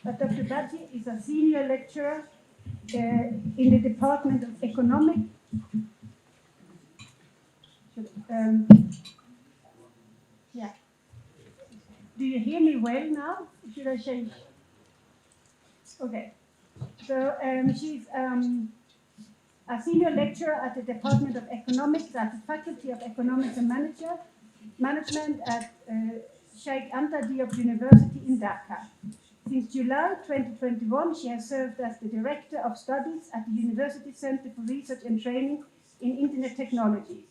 But Dr. Bhatti is a senior lecturer in the Department of Economics. Yeah. Do you hear me well now? Should I change? Okay. So she's a senior lecturer at the Department of Economics at the Faculty of Economics and Management at Sheikh Anta Diop University in Dhaka. Since July 2021, she has served as the Director of Studies at the University Center for Research and Training in Internet Technologies.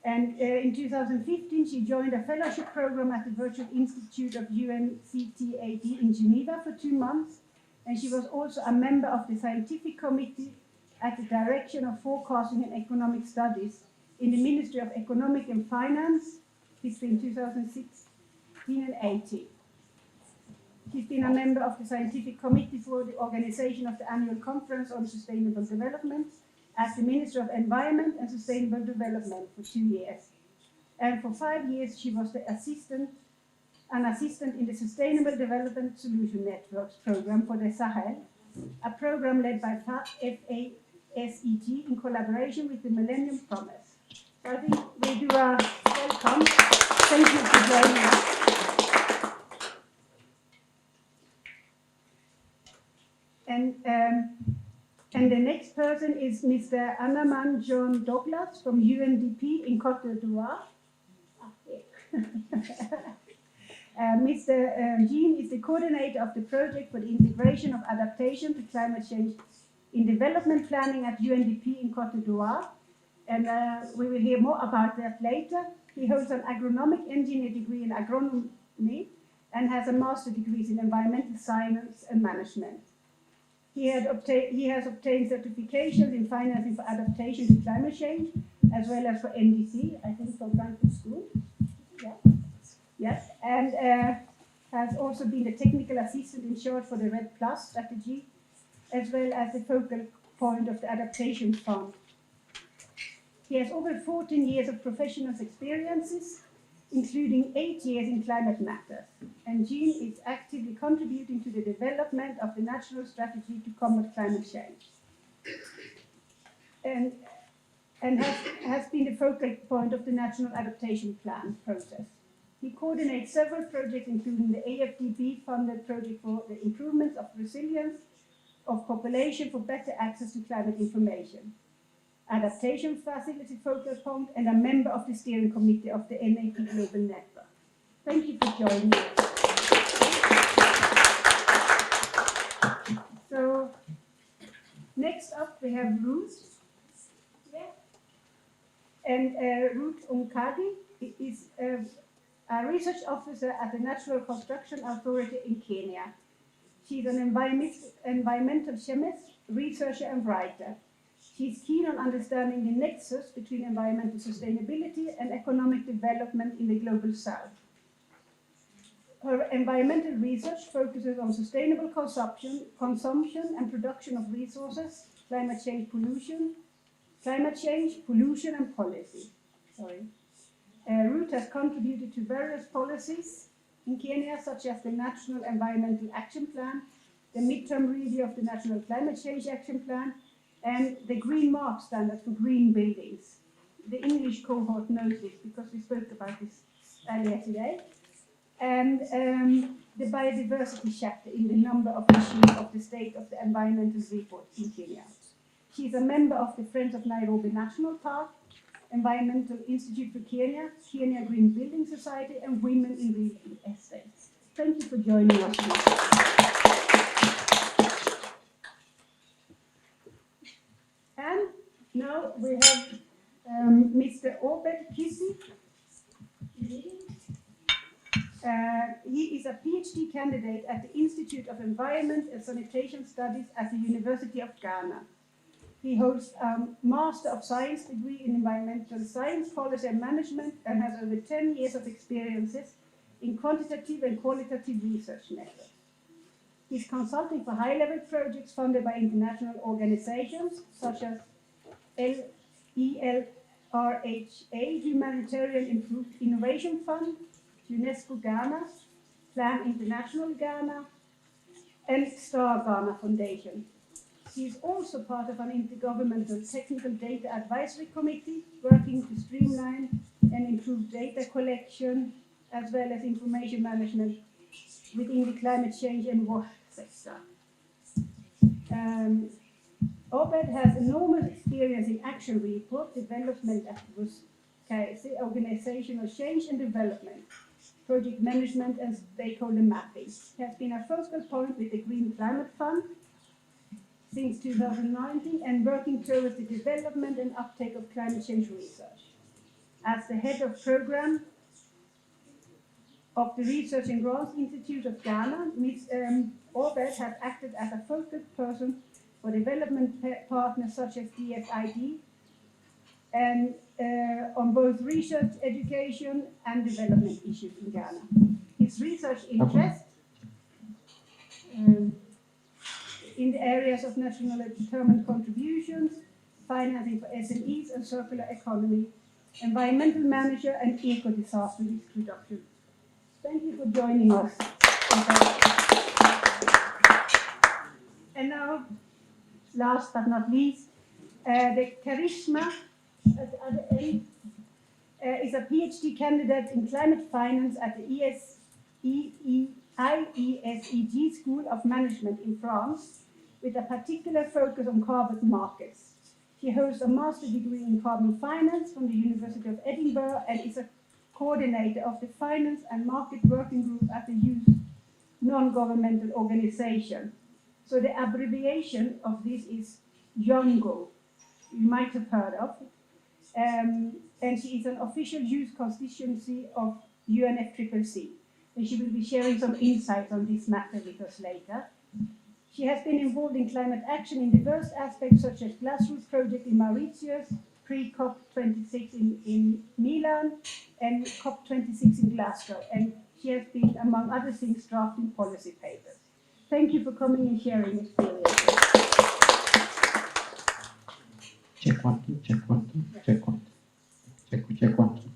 And in 2015, she joined a fellowship program at the Virtual Institute of UNCTAD in Geneva for 2 months. And she was also a member of the scientific committee at the Direction of Forecasting and Economic Studies in the Ministry of Economic and Finance between 2016 and 18. She's been a member of the scientific committee for the organization of the annual conference on sustainable development as the Minister of Environment and Sustainable Development for 2 years. And for 5 years, she was an assistant in the Sustainable Development Solution Networks program for the Sahel, a program led by FASEG in collaboration with the Millennium Promise. So I think we do a welcome. Thank you for joining us. And the next person is Mr. Anaman John Douglas from UNDP in Cote d'Ivoire. Mr. Jean is the coordinator of the project for the integration of adaptation to climate change in development planning at UNDP in Cote d'Ivoire. And we will hear more about that later. He holds an agronomic engineer degree in agronomy and has a master's degree in environmental science and management. He has obtained certifications in financing for adaptation to climate change, as well as for NDC, I think from Frankfurt School. Yeah. Yes, and has also been the technical assistant in charge for the RED Plus strategy, as well as the focal point of the adaptation fund. He has over 14 years of professional experiences, including 8 years in climate matters. And Jean is actively contributing to the development of the national strategy to combat climate change. And has been the focal point of the national adaptation plan process. He coordinates several projects, including the AFDB-funded project for the improvement of resilience of population for better access to climate information, adaptation facility focal point, and a member of the steering committee of the NAP Global Network. Thank you for joining us. So, next up we have Ruth. Yeah. And Ruth Onkadi is a research officer at the Natural Construction Authority in Kenya. She's an environmental chemist, researcher, and writer. She's keen on understanding the nexus between environmental sustainability and economic development in the global south. Her environmental research focuses on sustainable consumption and production of resources, climate change, pollution, and policy. Ruth has contributed to various policies in Kenya, such as the National Environmental Action Plan, the midterm review of the National Climate Change Action Plan, and the Green Mark standard for green buildings. The English cohort knows this because we spoke about this earlier today. And the biodiversity chapter in the number of issues of the State of the Environmental Report in Kenya. She's a member of the Friends of Nairobi National Park, Environmental Institute for Kenya, Kenya Green Building Society, and Women in Real Estate. Thank you for joining us. And now we have Mr. Obed Kisi. He is a PhD candidate at the Institute of Environment and Sanitation Studies at the University of Ghana. He holds a Master of Science degree in Environmental Science, Policy and Management, and has over 10 years of experiences in quantitative and qualitative research methods. He's consulting for high-level projects funded by international organizations such as ELRHA, Humanitarian Improved Innovation Fund, UNESCO Ghana, Plan International Ghana, and Star Ghana Foundation. She is also part of an intergovernmental technical data advisory committee working to streamline and improve data collection as well as information management within the climate change and water sector. Obed has enormous experience in action report, development advocacy, organizational change and development, project management and stakeholder mapping. He has been a focal point with the Green Climate Fund since 2019 and working towards the development and uptake of climate change research. As the head of program of the Research and Grants Institute of Ghana, Ms. Obed has acted as a focal person for development partners such as DFID and on both research, education and development issues in Ghana. His research interest in the areas of nationally determined contributions, financing for SMEs and circular economy, environmental manager and eco-disaster risk reduction. Thank you for joining us. And now, last but not least, the Charisma at the other end is a PhD candidate in climate finance at the IESEG School of Management in France, with a particular focus on carbon markets. She holds a master's degree in carbon finance from the University of Edinburgh and is a coordinator of the Finance and Market Working Group at the Youth Non-Governmental Organization. So the abbreviation of this is YONGO, you might have heard of. And she is an official youth constituency of UNFCCC. And she will be sharing some insights on this matter with us later. She has been involved in climate action in diverse aspects such as grassroots project in Mauritius, pre-COP26 in Milan, and COP26 in Glasgow. And she has been, among other things, drafting policy papers. Thank you for coming and sharing experiences. Check one, two, check one, two, check one, check one, two.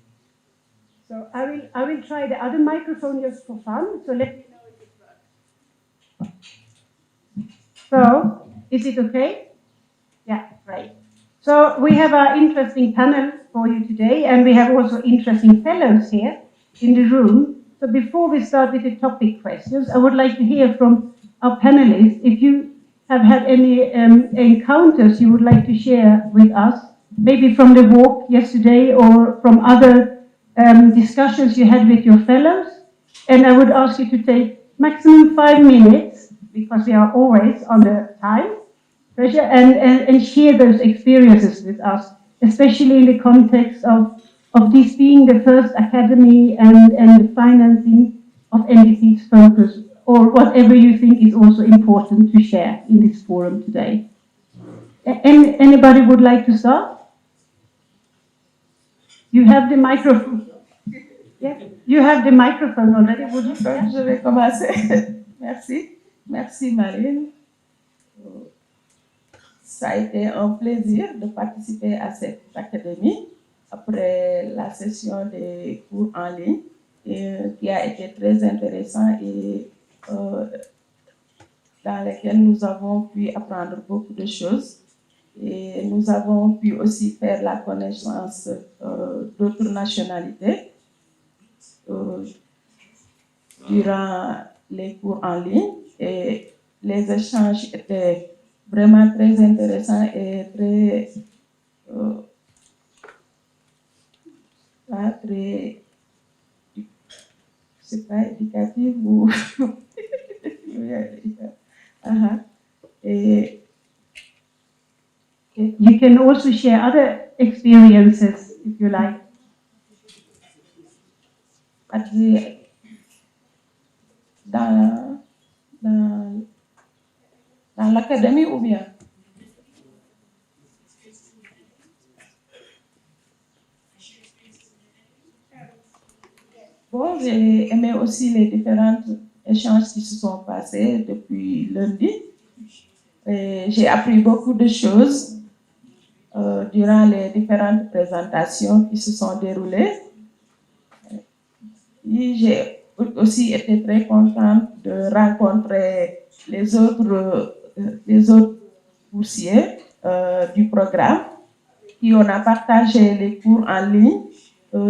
So I will try the other microphone just for fun. So let me know if it works. So, is it okay? Yeah, great. So we have an interesting panel for you today, and we have also interesting fellows here in the room. So before we start with the topic questions, I would like to hear from our panelists if you have had any encounters you would like to share with us, maybe from the walk yesterday or from other discussions you had with your fellows. And I would ask you to take maximum 5 minutes, because we are always on the time pressure, and share those experiences with us, especially in the context of this being the first academy and the financing of NDC's focus, or whatever you think is also important to share in this forum today. Anybody would like to start? You have the microphone. Yeah, you have the microphone already. Would you? Donc, je vais commencer. Merci. Merci, Marine. Ça a été un plaisir de participer à cette académie après la session des cours en ligne qui a été très intéressant et dans laquelle nous avons pu apprendre beaucoup de choses et nous avons pu aussi faire la connaissance d'autres nationalités durant les cours en ligne et les échanges étaient vraiment très intéressants et très c'est pas éducatif ou et you can also share other experiences if you like. Dans l'académie ou bien? Bon, j'ai aimé aussi les différents échanges qui se sont passés depuis lundi. J'ai appris beaucoup de choses durant les différentes présentations qui se sont déroulées. Et j'ai aussi été très contente de rencontrer les autres boursiers du programme qui on a partagé les cours en ligne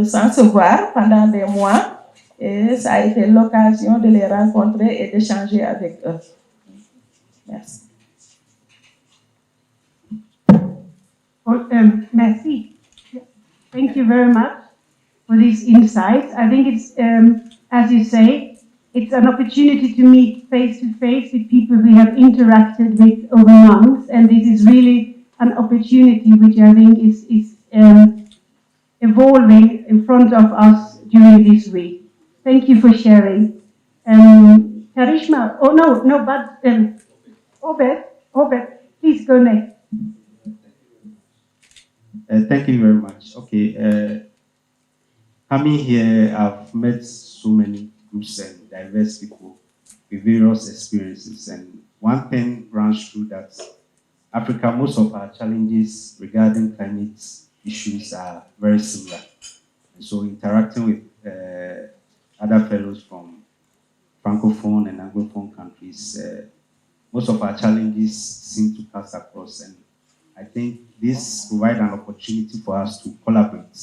sans se voir pendant des mois et ça a été l'occasion de les rencontrer et d'échanger avec eux. Merci. Merci. Thank you very much for these insights. I think it's, as you say, it's an opportunity to meet face to face with people we have interacted with over months, and this is really an opportunity which I think is evolving in front of us during this week. Thank you for sharing. Karishma, but Obed, please go next. Thank you very much. Okay, coming here, I've met so many groups and diverse people with various experiences, and one thing runs through that Africa, most of our challenges regarding climate issues are very similar. And so interacting with other fellows from Francophone and Anglophone countries, most of our challenges seem to pass across, and I think this provides an opportunity for us to collaborate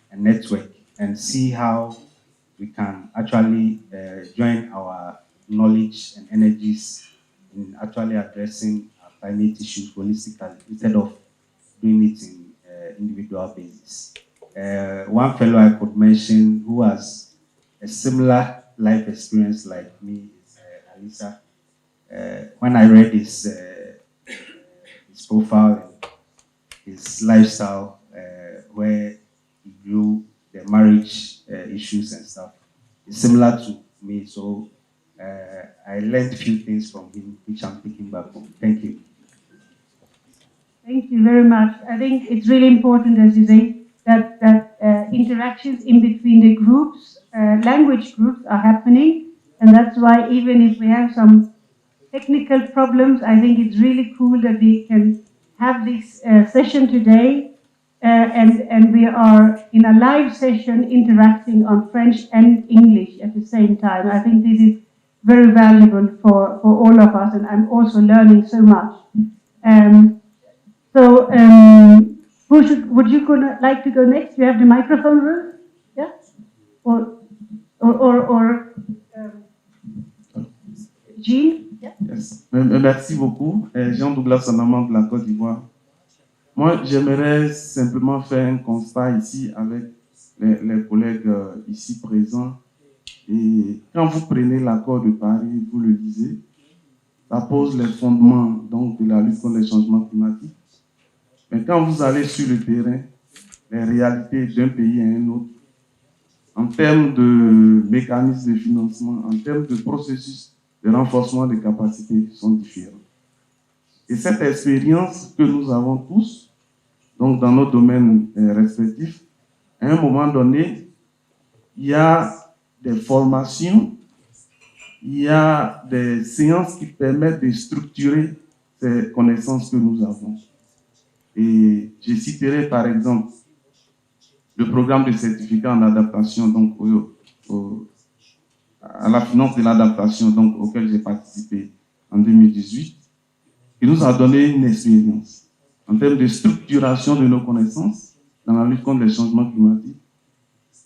and network and see how we can actually join our knowledge and energies in actually addressing climate issues holistically instead of doing it in individual basis. One fellow I could mention who has a similar life experience like me is Alisa. When I read his profile and his lifestyle, where he grew, the marriage issues and stuff, it's similar to me. So I learned a few things from him, which I'm taking back home. Thank you. Thank you very much. I think it's really important, as you say, that interactions in between the groups, language groups, are happening, and that's why even if we have some technical problems, I think it's really cool that we can have this session today, and we are in a live session interacting on French and English at the same time. I think this is very valuable for all of us, and I'm also learning so much. Would you like to go next? You have the microphone, Ruth? Yeah? Jean? Yeah? Yes. Merci beaucoup. Jean Douglas Anaman de la Côte d'Ivoire. Moi, j'aimerais simplement faire un constat ici avec les collègues ici présents. Et quand vous prenez l'accord de Paris, vous le disiez, ça pose les fondements donc, de la lutte contre les changements climatiques. Mais quand vous allez sur le terrain, les réalités d'un pays à un autre, en termes de mécanismes de financement, en termes de processus de renforcement des capacités sont différents. Et cette expérience que nous avons tous, donc dans nos domaines respectifs, à un moment donné, il y a des formations, il y a des séances qui permettent de structurer ces connaissances que nous avons. Et je citerai par exemple le programme de certificat en adaptation, donc à la finance de l'adaptation, donc auquel j'ai participé en 2018, qui nous a donné une expérience en termes de structuration de nos connaissances dans la lutte contre les changements climatiques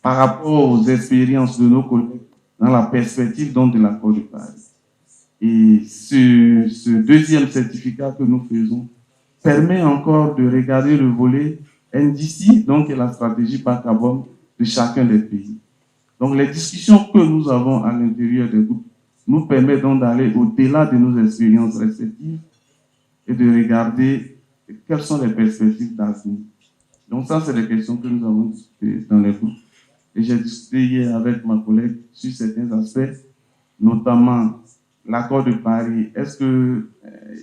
par rapport aux expériences de nos collègues dans la perspective donc, de l'accord de Paris. Et ce deuxième certificat que nous faisons permet encore de regarder le volet NDC, donc la stratégie bas carbone de chacun des pays. Donc les discussions que nous avons à l'intérieur des groupes nous permettent donc d'aller au-delà de nos expériences respectives et de regarder quelles sont les perspectives d'avenir. Donc ça, c'est les questions que nous avons discutées dans les groupes. Et j'ai discuté hier avec ma collègue sur certains aspects, notamment l'accord de Paris. Est-ce qu'il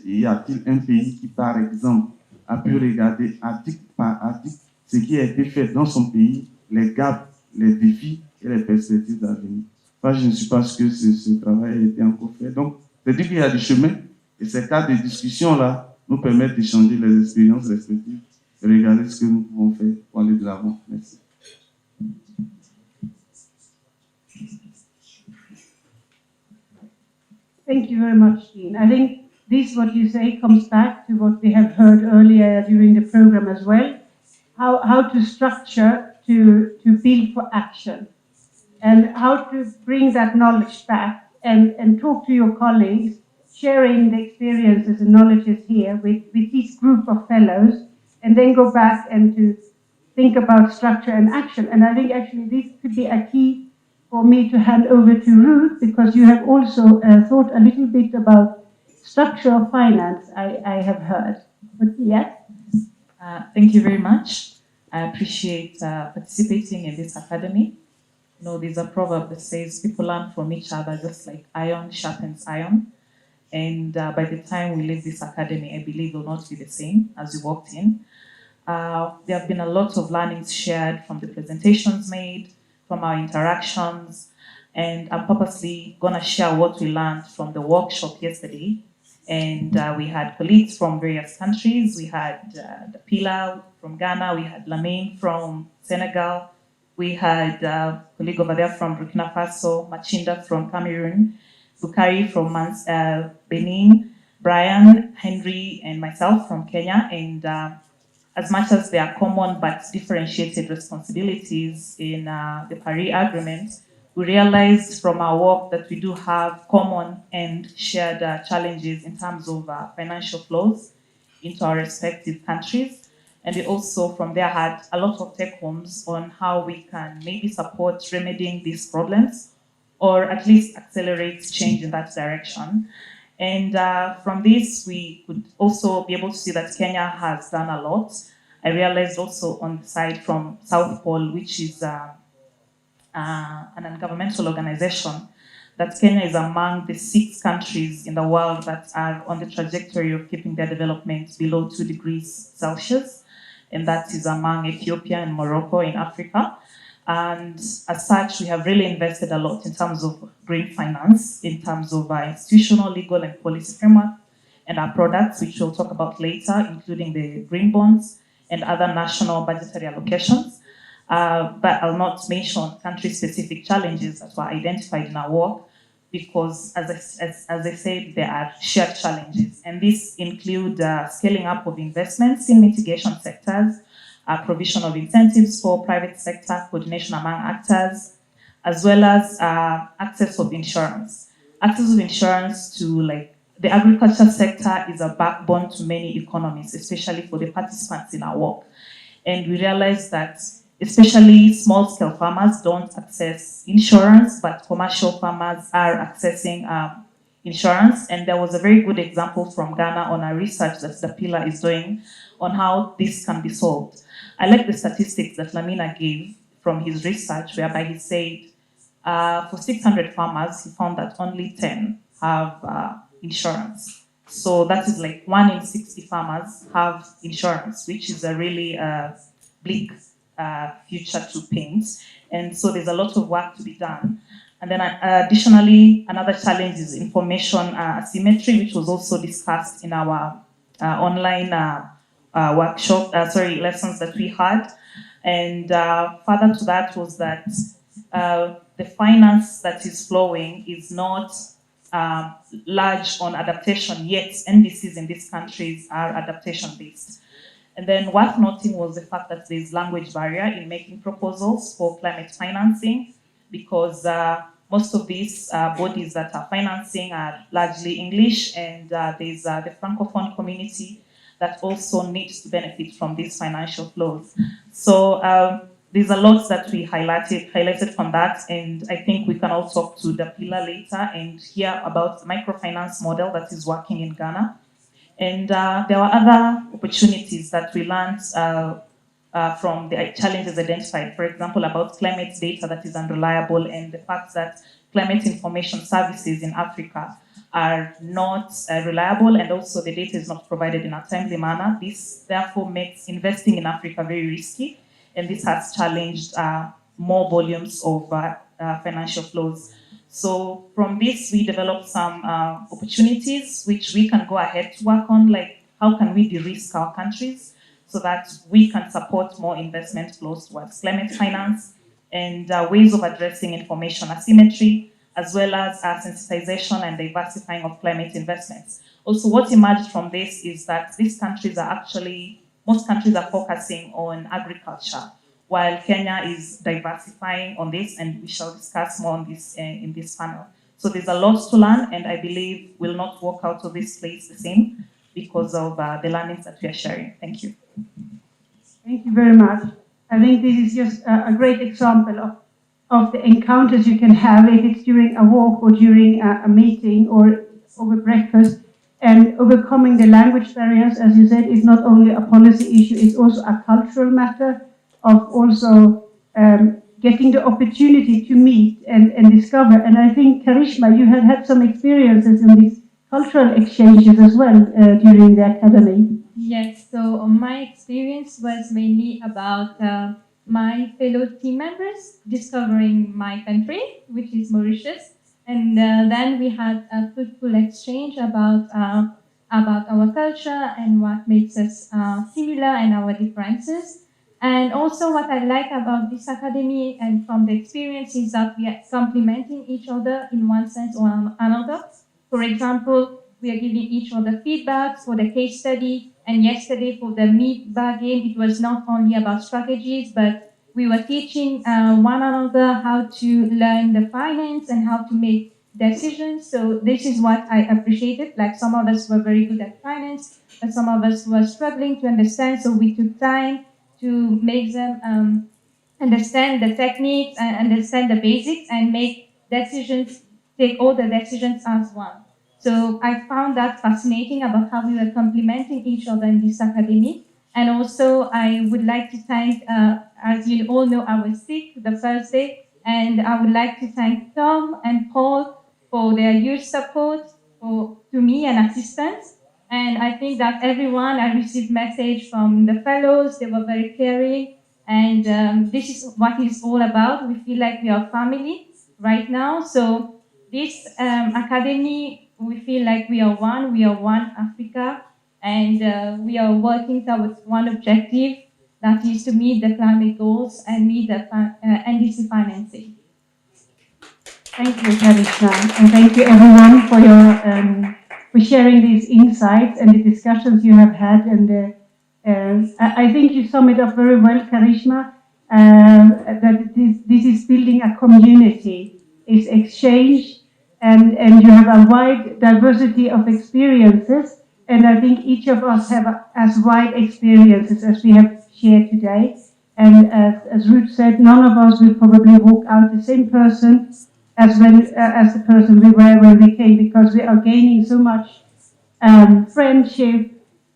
y a-t-il un pays qui, par exemple, a pu regarder article par article ce qui a été fait dans son pays, les gaps, les défis et les perspectives d'avenir? Moi, je ne suis pas sûr que ce travail a été encore fait. Donc, c'est-à-dire qu'il y a du chemin et ces cas de discussion-là nous permettent d'échanger les expériences respectives et regarder ce que nous pouvons faire pour aller de l'avant. Merci. Thank you very much, Dean. I think this, what you say, comes back to what we have heard earlier during the program as well, how to structure to build for action, and how to bring that knowledge back and talk to your colleagues, sharing the experiences and knowledges here with this group of fellows, and then go back and to think about structure and action. And I think actually this could be a key for me to hand over to Ruth, because you have also thought a little bit about structure of finance, I have heard. But yeah. Thank you very much. I appreciate participating in this academy. You know, there's a proverb that says people learn from each other just like iron sharpens iron. And by the time we leave this academy, I believe it will not be the same as we walked in. There have been a lot of learnings shared from the presentations made, from our interactions, and I'm purposely going to share what we learned from the workshop yesterday. And we had colleagues from various countries. We had Dapila from Ghana, we had Lamine from Senegal, we had a colleague over there from Burkina Faso, Machinda from Cameroon, Bukari from Benin, Brian, Henry, and myself from Kenya. And as much as they are common but differentiated responsibilities in the Paris Agreement, we realized from our work that we do have common and shared challenges in terms of financial flows into our respective countries. And we also from there had a lot of take homes on how we can maybe support remedying these problems, or at least accelerate change in that direction. And from this, we could also be able to see that Kenya has done a lot. I realized also on the side from South Pole, which is an ungovernmental organization, that Kenya is among the 6 countries in the world that are on the trajectory of keeping their development below 2 degrees Celsius. And that is among Ethiopia and Morocco in Africa. And as such, we have really invested a lot in terms of green finance, in terms of our institutional, legal, and policy framework, and our products, which we'll talk about later, including the green bonds and other national budgetary allocations. But I'll not mention country-specific challenges that were identified in our work, because as I said, there are shared challenges. And these include scaling up of investments in mitigation sectors, provision of incentives for private sector, coordination among actors, as well as access of insurance. Access of insurance to the agriculture sector is a backbone to many economies, especially for the participants in our work. And we realized that especially small-scale farmers don't access insurance, but commercial farmers are accessing insurance. And there was a very good example from Ghana on a research that Dapila is doing on how this can be solved. I like the statistics that Lamina gave from his research, whereby he said for 600 farmers, he found that only 10 have insurance. So that is like 1 in 60 farmers have insurance, which is a really bleak future to paint. And so there's a lot of work to be done. And then additionally, another challenge is information asymmetry, which was also discussed in our online lessons that we had. And further to that was that the finance that is flowing is not large on adaptation, yet NDCs in these countries are adaptation based. And then worth noting was the fact that there's language barrier in making proposals for climate financing, because most of these bodies that are financing are largely English, and there's the Francophone community that also needs to benefit from these financial flows. So there's a lot that we highlighted from that, and I think we can all talk to Dapila later and hear about the microfinance model that is working in Ghana. And there were other opportunities that we learned from the challenges identified, for example, about climate data that is unreliable, and the fact that climate information services in Africa are not reliable, and also the data is not provided in a timely manner. This therefore makes investing in Africa very risky, and this has challenged more volumes of financial flows. So from this, we developed some opportunities which we can go ahead to work on, like how can we de-risk our countries so that we can support more investment flows towards climate finance, and ways of addressing information asymmetry, as well as sensitization and diversifying of climate investments. Also, what emerged from this is that most countries are focusing on agriculture, while Kenya is diversifying on this, and we shall discuss more on this in this panel. So there's a lot to learn, and I believe we'll not walk out of this place the same because of the learnings that we are sharing. Thank you. Thank you very much. I think this is just a great example of the encounters you can have, if it's during a walk or during a meeting or over breakfast. And overcoming the language barriers, as you said, is not only a policy issue, it's also a cultural matter of also getting the opportunity to meet and discover. And I think, Karishma, you had some experiences in these cultural exchanges as well during the academy. Yes, so my experience was mainly about my fellow team members discovering my country, which is Mauritius. And then we had a fruitful exchange about our culture and what makes us similar and our differences. And also what I like about this academy and from the experience is that we are complementing each other in one sense or another. For example, we are giving each other feedbacks for the case study. And yesterday for the meat-bar game, it was not only about strategies, but we were teaching one another how to learn the finance and how to make decisions. So this is what I appreciated. Like some of us were very good at finance, but some of us were struggling to understand. So we took time to make them understand the techniques and understand the basics and make decisions, take all the decisions as one. So I found that fascinating about how we were complementing each other in this academy. And also I would like to thank, as you all know, I was sick the first day, and I would like to thank Tom and Paul for their huge support to me and assistance. And I think that everyone, I received message from the fellows, they were very caring. And this is what it's all about. We feel like we are family right now. So this academy, we feel like we are one Africa, and we are working towards one objective, that is to meet the climate goals and meet the NDC financing. Thank you, Karishma, and thank you everyone for your for sharing these insights and the discussions you have had. And I think you sum it up very well, Karishma. That this is building a community, is exchange, and you have a wide diversity of experiences. And I think each of us have as wide experiences as we have shared today. And as Ruth said, none of us will probably walk out the same person as the person we were when we came, because we are gaining so much friendship,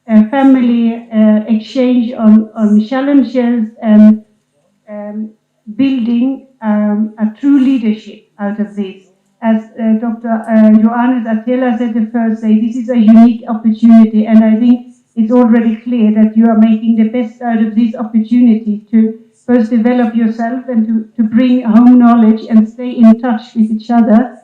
family, exchange on challenges, and building a true leadership out of this. As Dr. Johannes Attila said the first day, this is a unique opportunity, and I think it's already clear that you are making the best out of this opportunity to first develop yourself and to bring home knowledge and stay in touch with each other.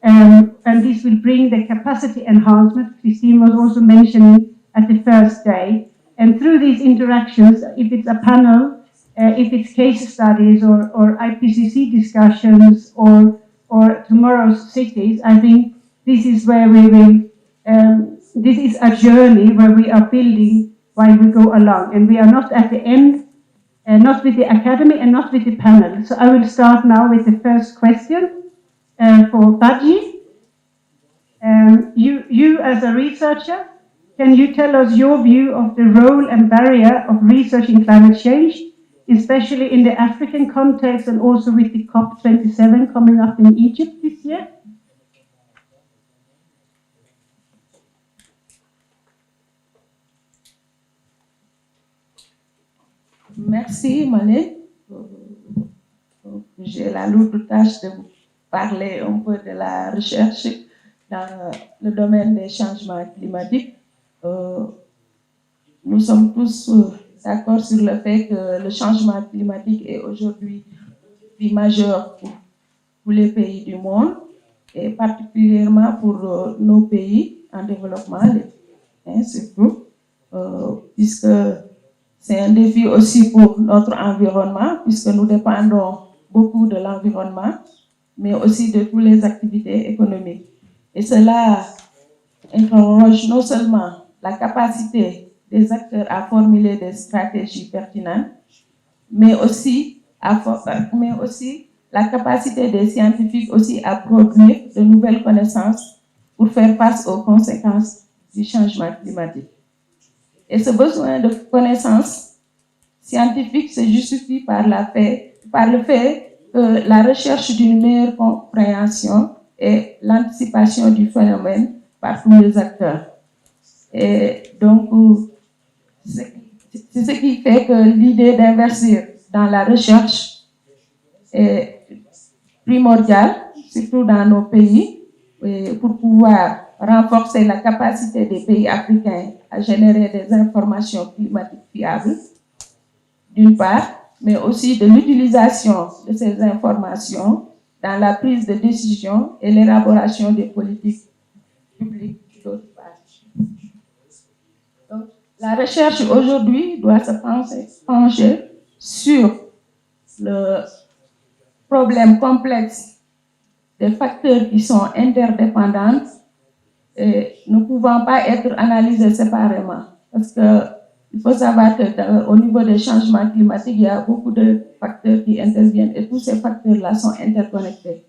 And this will bring the capacity enhancement Christine was also mentioning at the first day. And through these interactions, if it's a panel, if it's case studies or IPCC discussions or tomorrow's cities, I think this is where we will, this is a journey where we are building while we go along. And we are not at the end, not with the academy and not with the panel. So I will start now with the first question for Baji. You as a researcher, can you tell us your view of the role and barrier of research in climate change, especially in the African context and also with the COP27 coming up in Egypt this year? Merci, Mané. J'ai la lourde tâche de vous parler un peu de la recherche dans le domaine des changements climatiques. Nous sommes tous d'accord sur le fait que le changement climatique est aujourd'hui un défi majeur pour tous les pays du monde, et particulièrement pour nos pays en développement, surtout, puisque c'est un défi aussi pour notre environnement, puisque nous dépendons beaucoup de l'environnement. mais aussi de toutes les activités économiques. Et cela interroge non seulement la capacité des acteurs à formuler des stratégies pertinentes, mais aussi la capacité des scientifiques aussi à produire de nouvelles connaissances pour faire face aux conséquences du changement climatique. Et ce besoin de connaissances scientifiques se justifie par le fait que la recherche d'une meilleure compréhension et l'anticipation du phénomène par tous les acteurs. Et donc, c'est ce qui fait que l'idée d'investir dans la recherche est primordiale, surtout dans nos pays, pour pouvoir renforcer la capacité des pays africains à générer des informations climatiques fiables, d'une part, mais aussi de l'utilisation de ces informations dans la prise de décision et l'élaboration des politiques publiques, d'autre part. Donc, la recherche aujourd'hui doit se pencher sur le problème complexe des facteurs qui sont interdépendants et ne pouvant pas être analysés séparément. Parce qu'il faut savoir qu'au niveau des changements climatiques, il y a beaucoup de facteurs qui interviennent et tous ces facteurs-là sont interconnectés.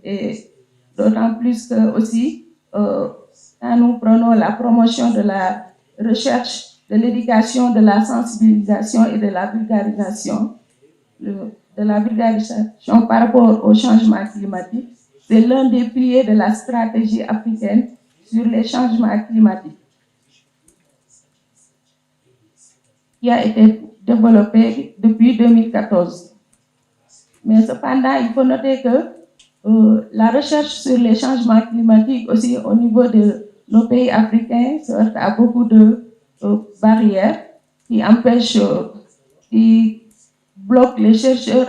Et d'autant plus que aussi, quand nous prenons la promotion de la recherche, de l'éducation, de la sensibilisation et de la vulgarisation par rapport au changement climatique, c'est l'un des piliers de la stratégie africaine sur les changements climatiques qui a été développée depuis 2014. Mais cependant, il faut noter que la recherche sur les changements climatiques aussi au niveau de nos pays africains se heurte à beaucoup de barrières qui empêchent, qui bloquent les chercheurs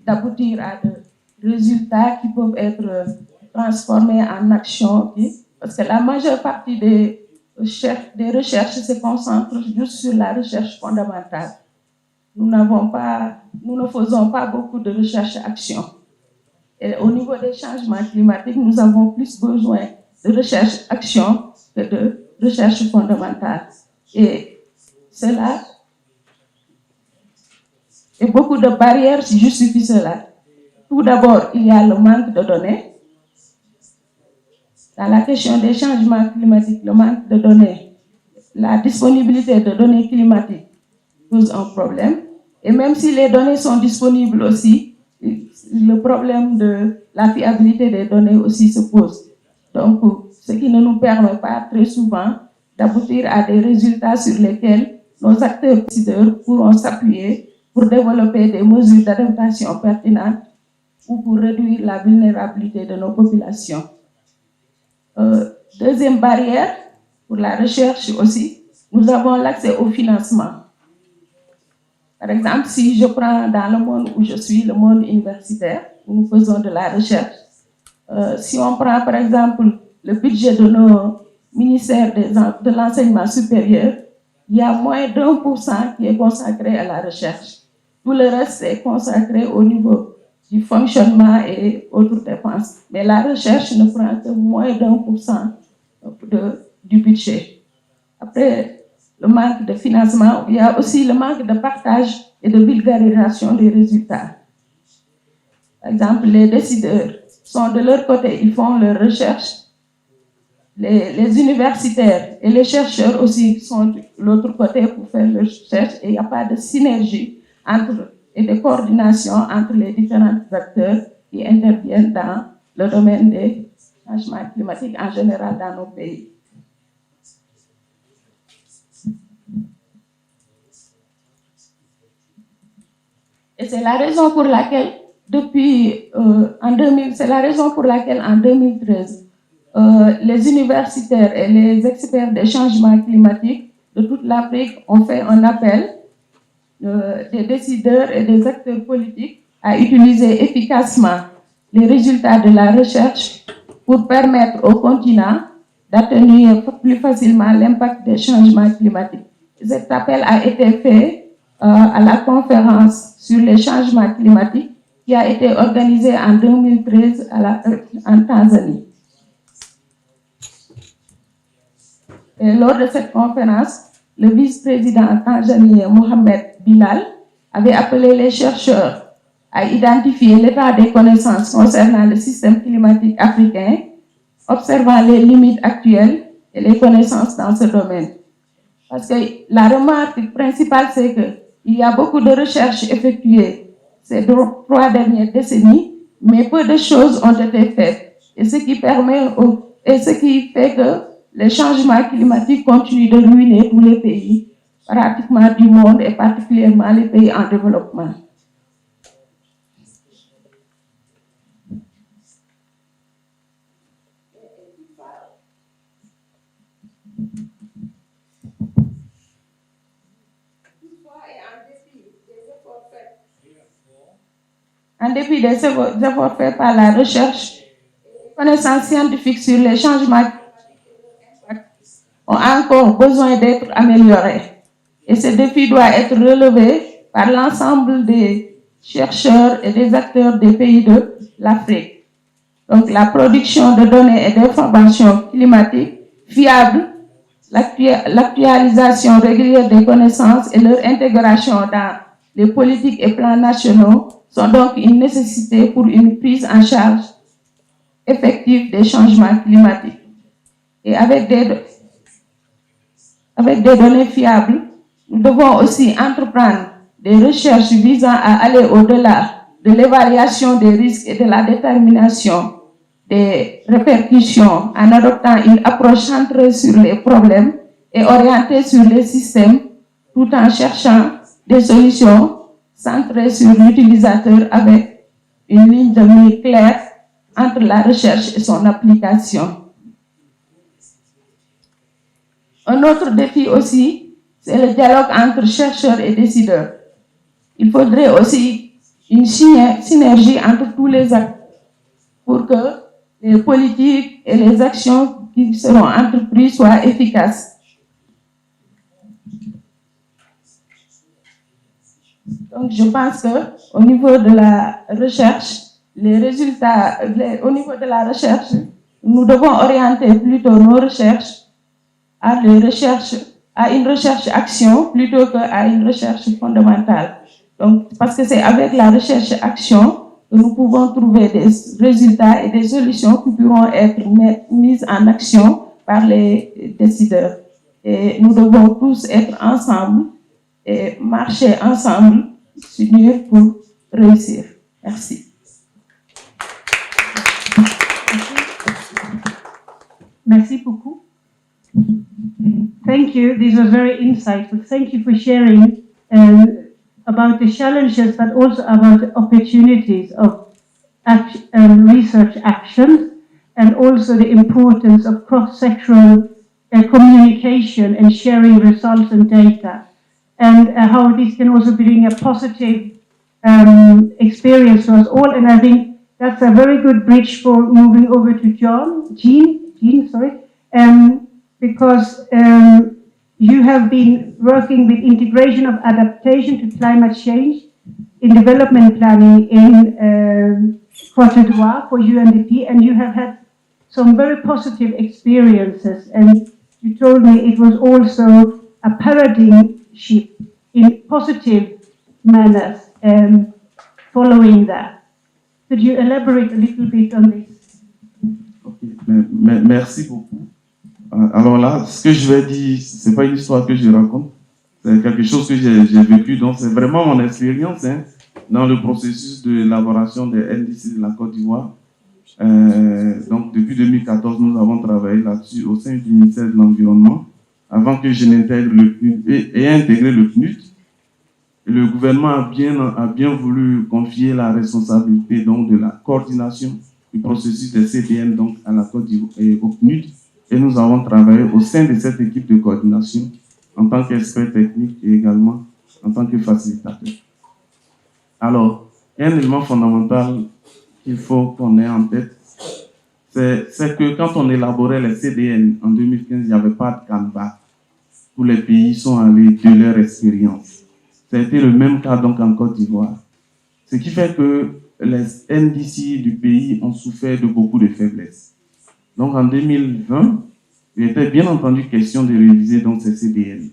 d'aboutir à des résultats qui peuvent être transformés en actions. Parce que la majeure partie des recherches se concentrent juste sur la recherche fondamentale. Nous ne faisons pas beaucoup de recherche-action. Et au niveau des changements climatiques, nous avons plus besoin de recherche-action que de recherche fondamentale. Et cela, et beaucoup de barrières justifient cela. Tout d'abord, il y a le manque de données. Dans la question des changements climatiques, le manque de données, la disponibilité de données climatiques pose un problème. Et même si les données sont disponibles aussi, le problème de la fiabilité des données aussi se pose. Donc, ce qui ne nous permet pas très souvent d'aboutir à des résultats sur lesquels nos acteurs décideurs pourront s'appuyer pour développer des mesures d'adaptation pertinentes ou pour réduire la vulnérabilité de nos populations. Deuxième barrière pour la recherche aussi, nous avons l'accès au financement. Par exemple, si je prends dans le monde où je suis, le monde universitaire, où nous faisons de la recherche, si on prend par exemple le budget de nos ministères de l'enseignement supérieur, il y a moins d'1% qui est consacré à la recherche. Tout le reste est consacré au niveau du fonctionnement et autres dépenses. Mais la recherche ne prend que moins d'1% du budget. Après, le manque de financement, il y a aussi le manque de partage et de vulgarisation des résultats. Par exemple, les décideurs sont de leur côté, ils font leurs recherches. Les universitaires et les chercheurs aussi sont de l'autre côté pour faire leurs recherches et il n'y a pas de synergie et de coordination entre les différents acteurs qui interviennent dans le domaine des changements climatiques en général dans nos pays. Et c'est la raison pour laquelle, en 2013, les universitaires et les experts des changements climatiques de toute l'Afrique ont fait un appel des décideurs et des acteurs politiques à utiliser efficacement les résultats de la recherche pour permettre au continent d'atténuer plus facilement l'impact des changements climatiques. Cet appel a été fait à la conférence sur les changements climatiques qui a été organisée en 2013 en Tanzanie. Et lors de cette conférence, le vice-président tanzanien Mohamed Bilal avait appelé les chercheurs à identifier l'état des connaissances concernant le système climatique africain, observant les limites actuelles et les connaissances dans ce domaine. Parce que la remarque principale, c'est qu'il y a beaucoup de recherches effectuées ces 3 dernières décennies, mais peu de choses ont été faites. Et ce qui fait que les changements climatiques continuent de ruiner tous les pays, pratiquement du monde et particulièrement les pays en développement. En dépit des efforts faits par la recherche, les connaissances scientifiques sur les changements ont encore besoin d'être améliorées. Et ce défi doit être relevé par l'ensemble des chercheurs et des acteurs des pays de l'Afrique. Donc la production de données et d'informations climatiques fiables, l'actualisation régulière des connaissances et leur intégration dans les politiques et plans nationaux sont donc une nécessité pour une prise en charge effective des changements climatiques. Et avec des données fiables, nous devons aussi entreprendre des recherches visant à aller au-delà de l'évaluation des risques et de la détermination des répercussions en adoptant une approche centrée sur les problèmes et orientée sur les systèmes, tout en cherchant des solutions centrées sur l'utilisateur avec une ligne de mire claire entre la recherche et son application. Un autre défi aussi, c'est le dialogue entre chercheurs et décideurs. Il faudrait aussi une synergie entre tous les acteurs pour que les politiques et les actions qui seront entreprises soient efficaces. Donc, je pense qu'au niveau de la recherche, au niveau de la recherche, nous devons orienter plutôt nos recherches à une recherche-action plutôt qu'à une recherche fondamentale. Donc, parce que c'est avec la recherche-action que nous pouvons trouver des résultats et des solutions qui pourront être mises en action par les décideurs. Et nous devons tous être ensemble et marcher ensemble, s'unir pour réussir. Merci. Merci beaucoup. Thank you. This was very insightful. Thank you for sharing about the challenges, but also about the opportunities of research action, and also the importance of cross-sectoral communication and sharing results and data, and how this can also bring a positive experience to us all. And I think that's a very good bridge for moving over to Jean, because you have been working with integration of adaptation to climate change in development planning in Cote d'Ivoire for UNDP, and you have had some very positive experiences, and you told me it was also a paradigm shift in positive manners following that. Could you elaborate a little bit on this? Okay. Merci beaucoup. Alors là, ce que je vais dire, ce n'est pas une histoire que je raconte, c'est quelque chose que j'ai vécu, donc c'est vraiment mon expérience dans le processus de l'élaboration des NDC de la Côte d'Ivoire. Donc depuis 2014, nous avons travaillé là-dessus au sein du ministère de l'Environnement, avant que je n'intègre le PNUD et intégré le PNUD. Le gouvernement a bien voulu confier la responsabilité donc, de la coordination du processus des CDN donc, à la Côte d'Ivoire et au PNUD. Et nous avons travaillé au sein de cette équipe de coordination en tant qu'expert technique et également en tant que facilitateur. Alors, un élément fondamental qu'il faut qu'on ait en tête, c'est que quand on élaborait les CDN en 2015, il n'y avait pas de canevas. Tous les pays sont allés de leur expérience. Ça a été le même cas donc en Côte d'Ivoire. Ce qui fait que les NDC du pays ont souffert de beaucoup de faiblesses. Donc en 2020, il était bien entendu question de réviser donc ces CDN.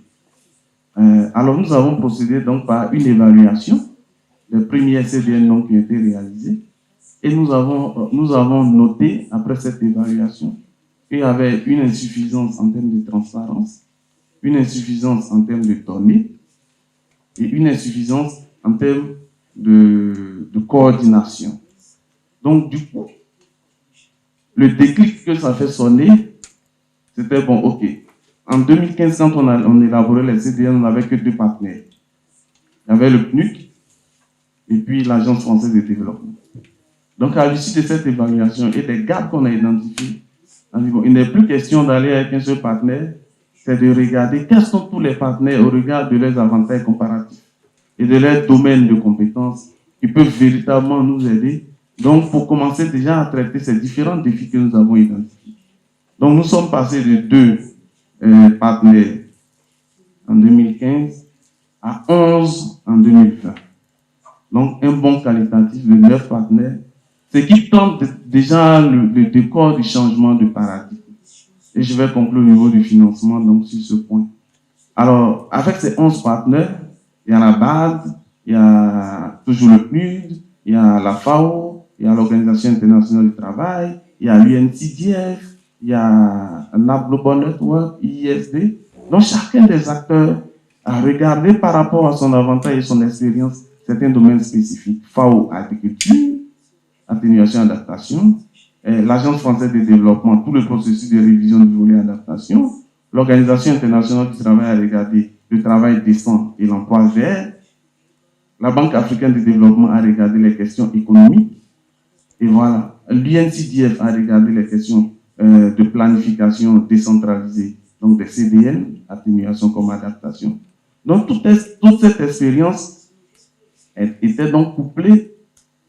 Alors nous avons procédé donc par une évaluation des premiers CDN donc, qui ont été réalisés et nous avons noté après cette évaluation qu'il y avait une insuffisance en termes de transparence, une insuffisance en termes de données et une insuffisance en termes de coordination. Donc du coup, le déclic que ça fait sonner, c'était bon, ok. En 2015, quand on élaborait les CDN, on n'avait que 2 partenaires. Il y avait le PNUD et puis l'Agence française de développement. Donc, à l'issue de cette évaluation et des gaps qu'on a identifiés, on dit, bon, il n'est plus question d'aller avec un seul partenaire, c'est de regarder quels sont tous les partenaires au regard de leurs avantages comparatifs et de leurs domaines de compétences qui peuvent véritablement nous aider. Donc, pour commencer déjà à traiter ces différents défis que nous avons identifiés. Donc, nous sommes passés de 2 partenaires en 2015 à 11 en 2020. Donc, un bon qualitatif de 9 partenaires, ce qui tente déjà le décor du changement de paradigme. Et je vais conclure au niveau du financement donc, sur ce point. Alors, avec ces 11 partenaires, il y a la BAD, il y a toujours le PNUD, il y a la FAO, il y a l'Organisation internationale du travail, il y a l'UNCDF, il y a NAP Global Network, IISD. Donc, chacun des acteurs a regardé par rapport à son avantage et son expérience certains domaines spécifiques. FAO, agriculture, atténuation, adaptation. L'Agence française de développement, tout le processus de révision du volet adaptation. L'Organisation internationale du travail a regardé le travail décent et l'emploi vert. La Banque africaine de développement a regardé les questions économiques. Et voilà, l'UNCDF a regardé les questions de planification décentralisée, donc des CDN, atténuation comme adaptation. Donc toute cette expérience était donc couplée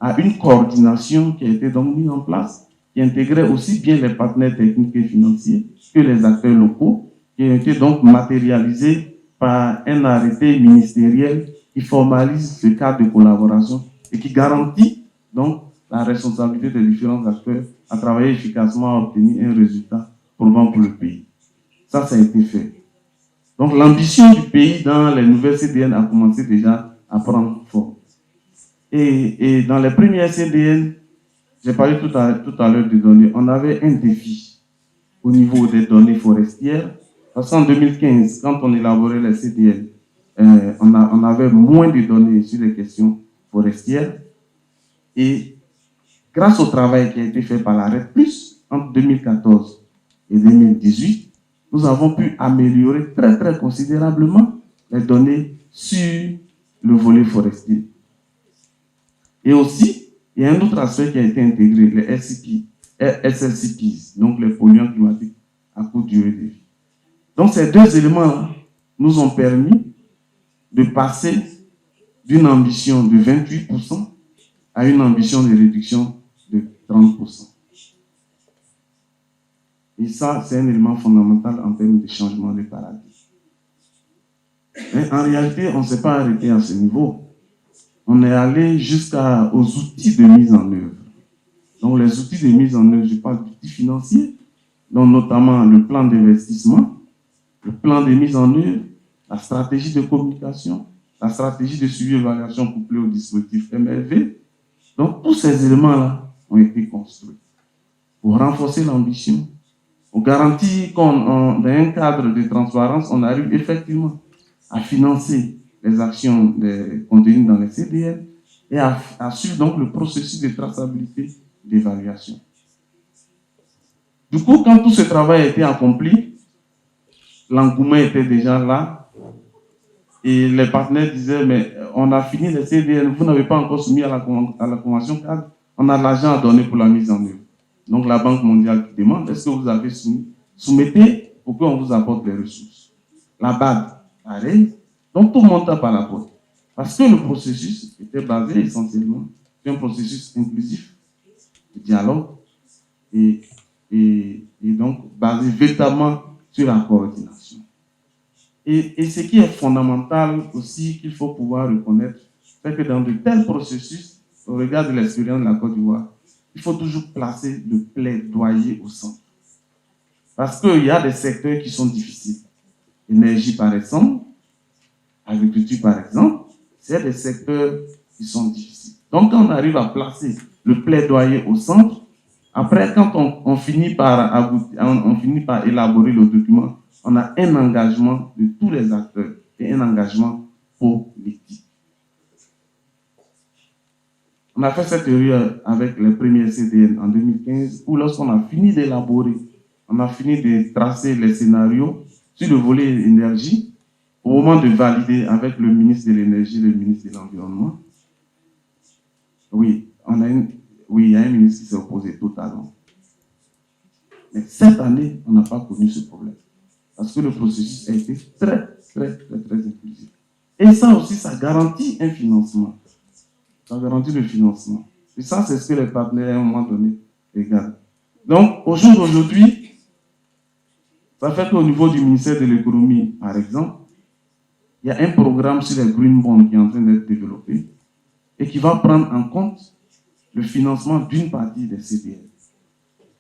à une coordination qui a été donc mise en place, qui intégrait aussi bien les partenaires techniques et financiers que les acteurs locaux, qui a été donc matérialisée par un arrêté ministériel qui formalise ce cadre de collaboration et qui garantit donc la responsabilité des différents acteurs à travailler efficacement à obtenir un résultat probant pour le pays. Ça a été fait. Donc l'ambition du pays dans les nouvelles CDN a commencé déjà à prendre forme. Et dans les premières CDN, j'ai parlé tout à l'heure des données, on avait un défi au niveau des données forestières. Parce qu'en 2015, quand on élaborait les CDN, on avait moins de données sur les questions forestières. Et grâce au travail qui a été fait par la RED+, entre 2014 et 2018, nous avons pu améliorer très, très considérablement les données sur le volet forestier. Et aussi, il y a un autre aspect qui a été intégré, les SLCPs, donc les polluants climatiques à courte durée de vie. Donc ces 2 éléments-là nous ont permis de passer d'une ambition de 28% à une ambition de réduction de 30%. Et ça, c'est un élément fondamental en termes de changement de paradigme. Mais en réalité, on ne s'est pas arrêté à ce niveau. On est allé jusqu'aux outils de mise en œuvre. Donc, les outils de mise en œuvre, je parle d'outils financiers, donc notamment le plan d'investissement, le plan de mise en œuvre, la stratégie de communication, la stratégie de suivi et évaluation couplée au dispositif MLV. Donc, tous ces éléments-là ont été construits pour renforcer l'ambition, pour garantir qu'on, dans un cadre de transparence, on arrive effectivement à financer les actions contenues dans les CDN et à suivre donc le processus de traçabilité d'évaluation. Du coup, quand tout ce travail a été accompli, l'engouement était déjà là et les partenaires disaient, mais on a fini les CDN, vous n'avez pas encore soumis à la convention cadre, on a de l'argent à donner pour la mise en œuvre. Donc la Banque mondiale qui demande, est-ce que vous avez soumis? Soumettez pour qu'on vous apporte les ressources. La BAD, pareil. Donc tout le monde tape à la porte. Parce que le processus était basé essentiellement sur un processus inclusif, de dialogue, et donc basé véritablement sur la coordination. Et ce qui est fondamental aussi qu'il faut pouvoir reconnaître, c'est que dans de tels processus, au regard de l'expérience de la Côte d'Ivoire, il faut toujours placer le plaidoyer au centre. Parce qu'il y a des secteurs qui sont difficiles. Énergie, par exemple, agriculture, par exemple, c'est des secteurs qui sont difficiles. Donc, quand on arrive à placer le plaidoyer au centre, après, quand on finit par on finit par élaborer le document, on a un engagement de tous les acteurs et un engagement politique. On a fait cette erreur avec les premiers CDN en 2015, où lorsqu'on a fini d'élaborer, on a fini de tracer les scénarios sur le volet énergie, au moment de valider avec le ministre de l'énergie et le ministre de l'environnement, oui, il y a un ministre qui s'est opposé totalement. Mais cette année, on n'a pas connu ce problème. Parce que le processus a été très inclusif. Et ça aussi, ça garantit un financement. Ça garantit le financement. Et ça, c'est ce que les partenaires, à un moment donné, regardent. Donc, au jour d'aujourd'hui, ça fait qu'au niveau du ministère de l'économie, par exemple, il y a un programme sur les green bonds qui est en train d'être développé et qui va prendre en compte le financement d'une partie des CDL.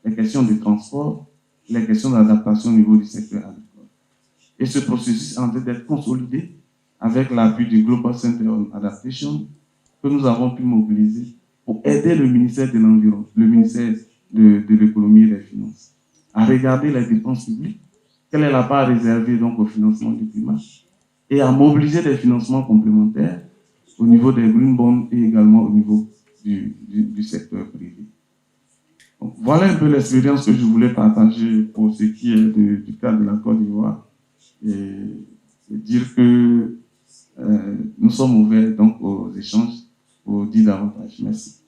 Les questions de transport, les questions d'adaptation au niveau du secteur agricole. Et ce processus est en train d'être consolidé avec l'appui du Global Center on Adaptation que nous avons pu mobiliser pour aider le ministère de l'Environnement, le ministère de l'économie et des finances, à regarder les dépenses publiques, quelle est la part réservée donc au financement du climat, et à mobiliser des financements complémentaires au niveau des green bonds et également au niveau du secteur privé. Donc, voilà un peu l'expérience que je voulais partager pour ce qui est du cas de la Côte d'Ivoire et dire que nous sommes ouverts donc aux échanges pour dire davantage. Merci.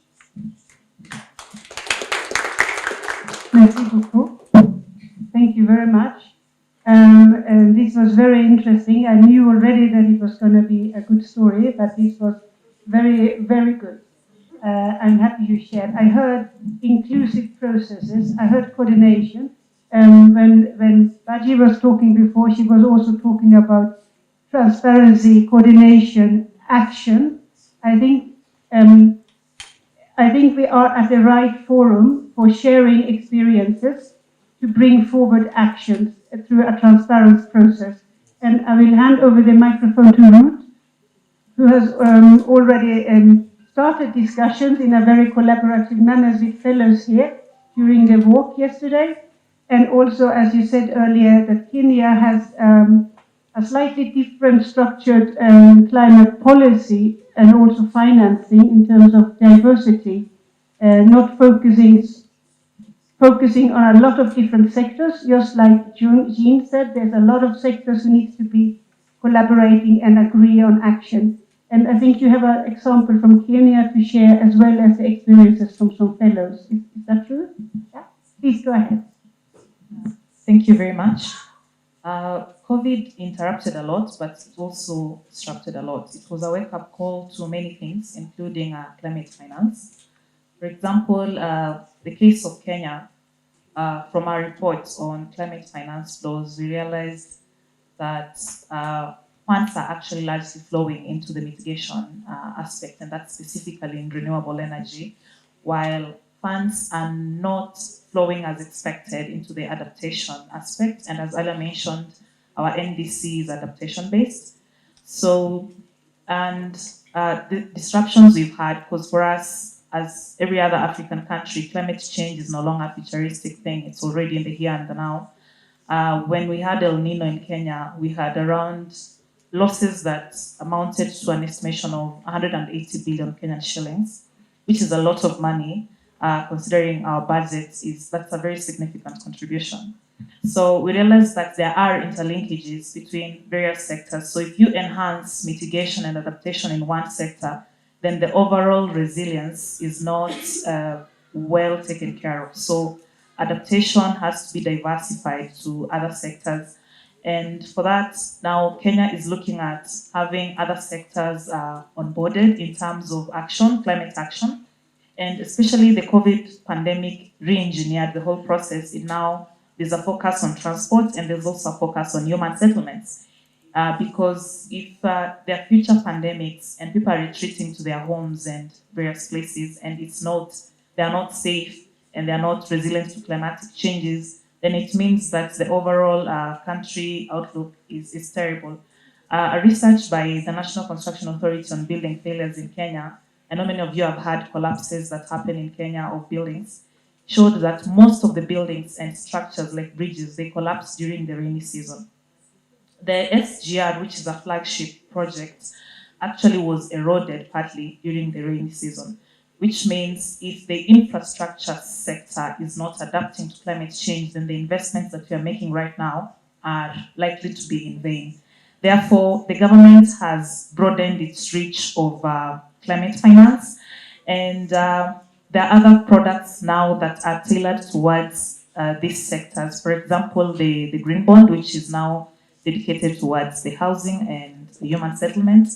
Merci beaucoup. Thank you very much. And this was very interesting. I knew already that it was going to be a good story, but this was very, very good. I'm happy you shared. I heard inclusive processes. I heard coordination. When Baji was talking before, she was also talking about transparency, coordination, action. I think we are at the right forum for sharing experiences to bring forward actions through a transparent process. And I will hand over the microphone to Ruth, who has already started discussions in a very collaborative manner with fellows here during the walk yesterday. And also, as you said earlier, that Kenya has a slightly different structured climate policy and also financing in terms of diversity, not focusing on a lot of different sectors. Just like Jean said, there's a lot of sectors who need to be collaborating and agree on action. And I think you have an example from Kenya to share as well as the experiences from some fellows. Is that true? Yeah? Please go ahead. Thank you very much. COVID interrupted a lot, but it also disrupted a lot. It was a wake-up call to many things, including climate finance. For example, the case of Kenya, from our reports on climate finance flows, we realized that funds are actually largely flowing into the mitigation aspect, and that's specifically in renewable energy, while funds are not flowing as expected into the adaptation aspect. And as Ala mentioned, our NDC is adaptation-based. So, and the disruptions we've had, because for us, as every other African country, climate change is no longer a futuristic thing. It's already in the here and the now. When we had El Nino in Kenya, we had around losses that amounted to an estimation of 180 billion Kenyan shillings, which is a lot of money, considering our budget. That's a very significant contribution. So we realized that there are interlinkages between various sectors. So if you enhance mitigation and adaptation in one sector, then the overall resilience is not well taken care of. So adaptation has to be diversified to other sectors. And for that, now Kenya is looking at having other sectors onboarded in terms of action, climate action. And especially the COVID pandemic re-engineered the whole process. There's a focus on transport and there's also a focus on human settlements. because if there are future pandemics and people are retreating to their homes and various places, and they are not safe and they are not resilient to climatic changes, then it means that the overall country outlook is terrible. A research by the National Construction Authority on building failures in Kenya, I know many of you have had collapses that happen in Kenya of buildings, showed that most of the buildings and structures like bridges, they collapse during the rainy season. The SGR, which is a flagship project, actually was eroded partly during the rainy season, which means if the infrastructure sector is not adapting to climate change, then the investments that we are making right now are likely to be in vain. Therefore, the government has broadened its reach of climate finance, and there are other products now that are tailored towards these sectors. For example, the Green Bond, which is now dedicated towards the housing and the human settlement.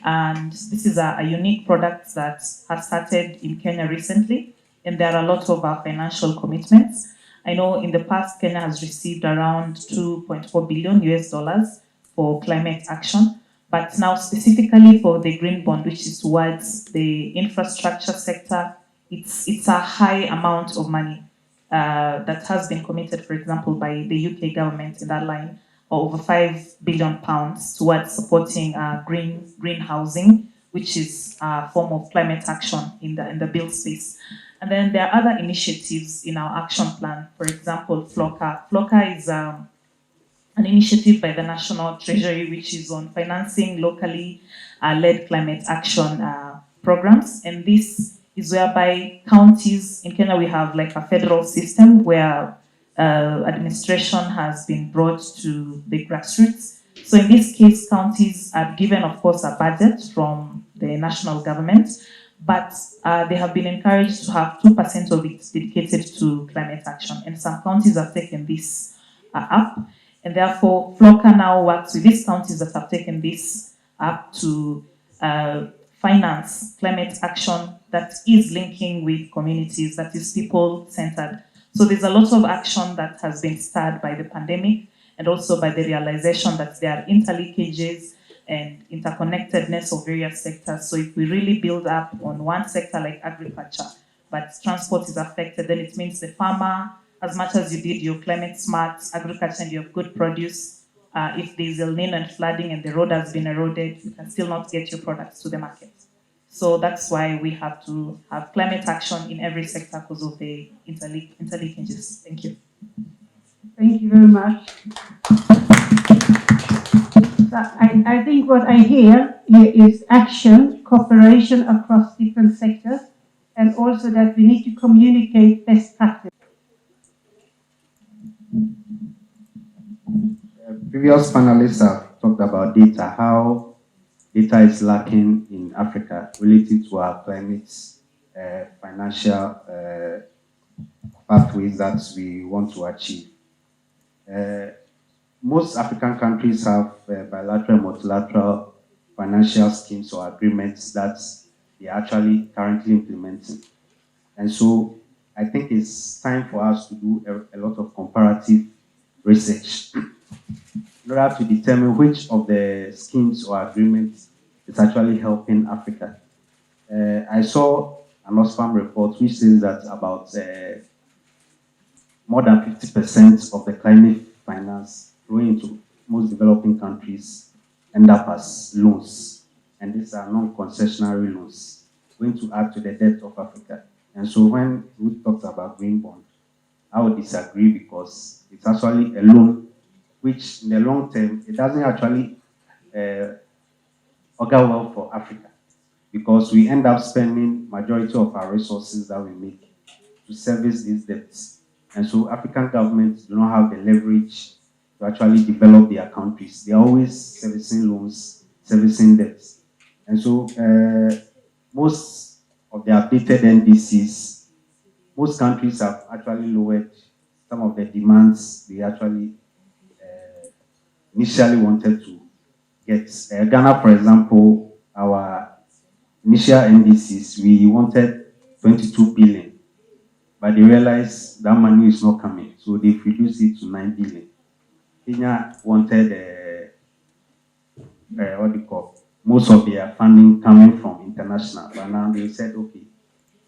And this is a unique product that has started in Kenya recently, and there are a lot of financial commitments. I know in the past, Kenya has received around 2.4 billion US dollars for climate action, but now specifically for the Green Bond, which is towards the infrastructure sector, it's a high amount of money that has been committed, for example, by the UK government in that line, over £5 billion towards supporting green housing, which is a form of climate action in the build space. And then there are other initiatives in our action plan. For example, FLOCA. FLOCA is an initiative by the National Treasury, which is on financing locally led climate action programs. And this is whereby counties in Kenya, we have like a federal system where administration has been brought to the grassroots. So in this case, counties are given, of course, a budget from the national government, but they have been encouraged to have 2% of it dedicated to climate action. And some counties have taken this up. And therefore, FLOCA now works with these counties that have taken this up to finance climate action that is linking with communities, that is people-centered. So there's a lot of action that has been stirred by the pandemic, and also by the realization that there are interlinkages and interconnectedness of various sectors. So if we really build up on one sector like agriculture, but transport is affected, then it means the farmer, as much as you did your climate smart agriculture and you have good produce, if there's El Nino and flooding and the road has been eroded, you can still not get your products to the market. So that's why we have to have climate action in every sector because of the interlinkages. Thank you. Thank you very much. So I think what I hear here is action, cooperation across different sectors, and also that we need to communicate best practice. Previous panelists have talked about data, how data is lacking in Africa related to our climate financial pathways that we want to achieve. Most African countries have bilateral, multilateral financial schemes or agreements that they are actually currently implementing. And so I think it's time for us to do a lot of comparative research in order to determine which of the schemes or agreements is actually helping Africa. I saw an Oxfam report which says that about more than 50% of the climate finance flowing into most developing countries end up as loans. And these are non-concessionary loans going to add to the debt of Africa. And so when we talked about green bond, I would disagree because it's actually a loan which in the long term, it doesn't actually augur well for Africa because we end up spending majority of our resources that we make to service these debts. And so African governments do not have the leverage to actually develop their countries. They're always servicing loans, servicing debts. And so most of the updated NDCs, most countries have actually lowered some of the demands they actually initially wanted to get. Ghana, for example, our initial NDCs, we wanted 22 billion, but they realized that money is not coming, so they've reduced it to 9 billion. Kenya wanted most of their funding coming from international. But now they said, okay,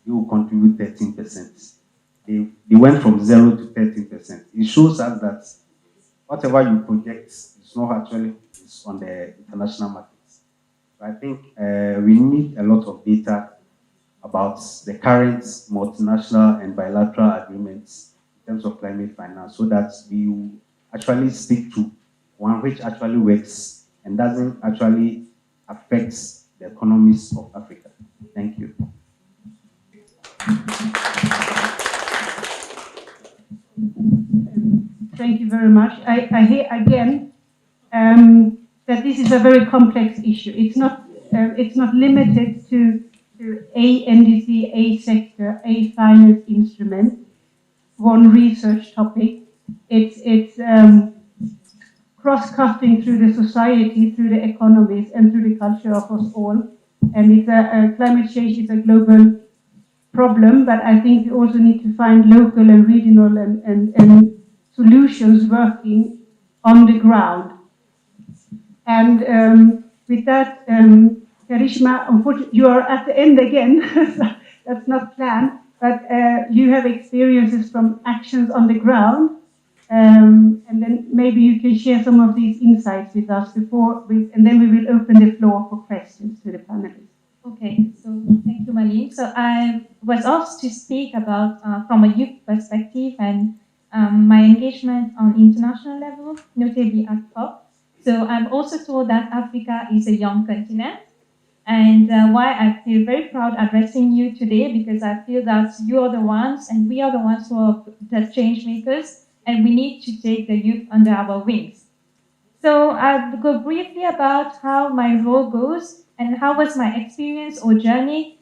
you will contribute 13%. They went from 0 to 13%. It shows us that whatever you project is not actually is on the international markets. So I think we need a lot of data about the current multinational and bilateral agreements in terms of climate finance so that we will actually stick to one which actually works and doesn't actually affect the economies of Africa. Thank you. Thank you very much. I hear again that this is a very complex issue. It's not limited to a NDC, a sector, a finance instrument, one research topic. It's cross-cutting through the society, through the economies, and through the culture of us all. And it's climate change is a global problem, but I think we also need to find local and regional and solutions working on the ground. And with that, Karishma, unfortunately, you are at the end again. That's not planned, but you have experiences from actions on the ground, and then maybe you can share some of these insights with us and then we will open the floor for questions to the panelists. Okay, so thank you, Malin. So I was asked to speak about, from a youth perspective, and my engagement on international level, notably at COP. So I'm also told that Africa is a young continent, and why I feel very proud addressing you today, because I feel that you are the ones, and we are the ones who are the change makers, and we need to take the youth under our wings. So I'll go briefly about how my role goes and how was my experience or journey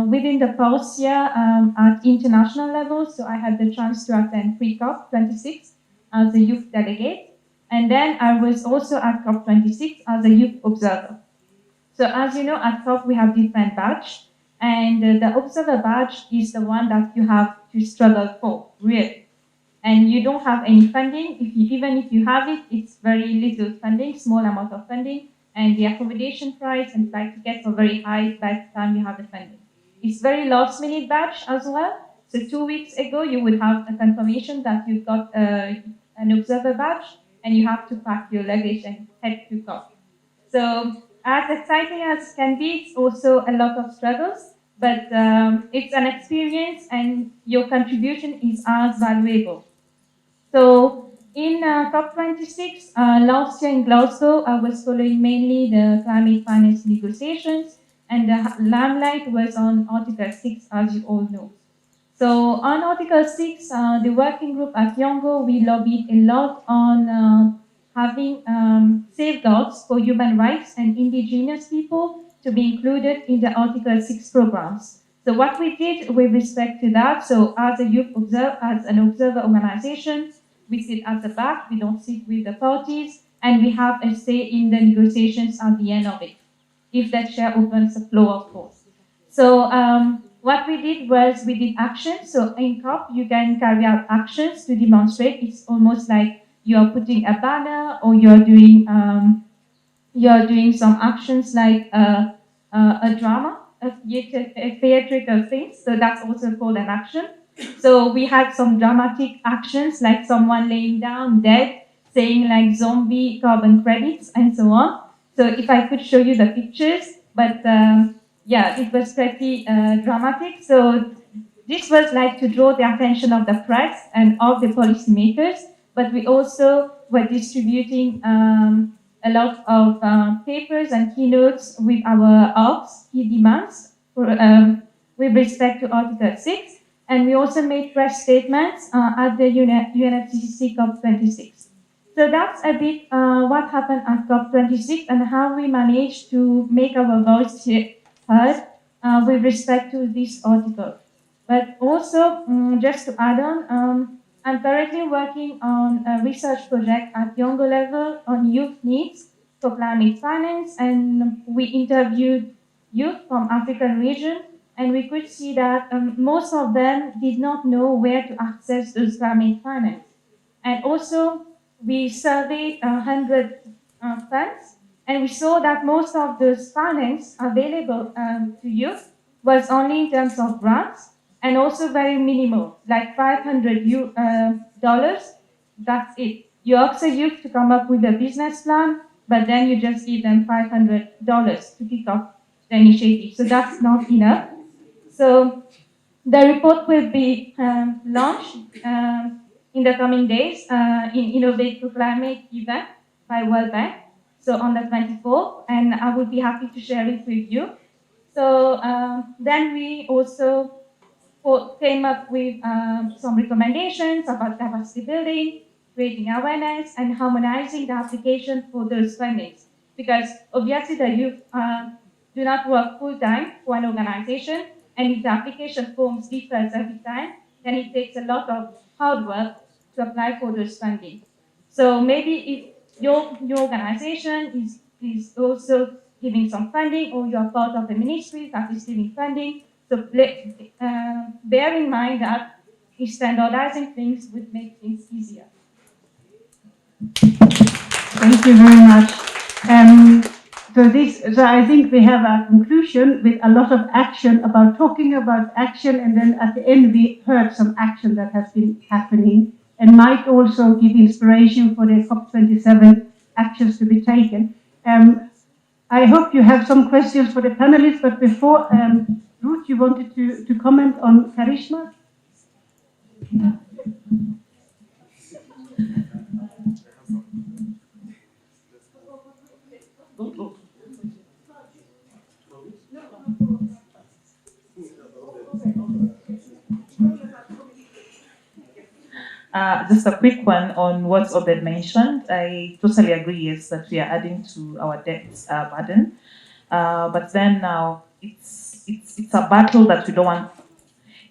within the past year at international level. So I had the chance to attend pre-COP 26 as a youth delegate. And then I was also at COP 26 as a youth observer. So as you know, at COP we have different badges. And the observer badge is the one that you have to struggle for, really. And you don't have any funding. Even if you have it, it's very little funding, small amount of funding, and the accommodation price and flight tickets are very high by the time you have the funding. It's very last minute batch as well. So 2 weeks ago, you would have a confirmation that you've got an observer badge, and you have to pack your luggage and head to COP. So as exciting as can be, it's also a lot of struggles, but it's an experience, and your contribution is as valuable. So in COP26, last year in Glasgow, I was following mainly the climate finance negotiations, and the limelight was on Article 6, as you all know. So on Article 6, the working group at Yongo, we lobbied a lot on having safeguards for human rights and indigenous people to be included in the Article 6 programs. So what we did with respect to that, so as an observer organization, we sit at the back, we don't sit with the parties, and we have a say in the negotiations at the end of it, if the chair opens the floor, of course. So what we did was we did actions. So in COP, you can carry out actions to demonstrate. It's almost like you're putting a banner, or you're doing some actions like a drama, a theatrical thing. So that's also called an action. So we had some dramatic actions, like someone laying down dead, saying like zombie carbon credits and so on. So if I could show you the pictures, but yeah, it was pretty dramatic. So this was like to draw the attention of the press and of the policymakers, but we also were distributing a lot of papers and keynotes with our key demands with respect to Article 6. And we also made press statements at the UNFCCC COP26. So that's a bit what happened at COP26 and how we managed to make our voice heard with respect to this article. But also, just to add on, I'm currently working on a research project at Yongo level on youth needs for climate finance, and we interviewed youth from African region, and we could see that most of them did not know where to access those climate finance. And also, we surveyed 100 funds, And we saw that most of those finance available to youth was only in terms of grants and also very minimal, like $500. That's it. You ask a youth to come up with a business plan, but then you just give them $500 to kick off the initiative. So that's not enough. So the report will be launched in the coming days in Innovate to Climate event by World Bank. So on the 24th, and I will be happy to share it with you. So then we also came up with some recommendations about capacity building, creating awareness, and harmonizing the application for those fundings. Because obviously the youth do not work full time for an organization, and if the application forms differs every time, then it takes a lot of hard work to apply for those funding. So maybe if your organization is also giving some funding, or you're part of a ministry that is giving funding, so bear in mind that standardizing things would make things easier. Thank you very much. So I think we have a conclusion with a lot of action about talking about action, and then at the end we heard some action that has been happening and might also give inspiration for the COP27 actions to be taken. I hope you have some questions for the panelists, but before, Ruth, you wanted to comment on Karishma? Just a quick one on what Obed mentioned. I totally agree, yes, that we are adding to our debt burden. But then now it's a battle that we don't want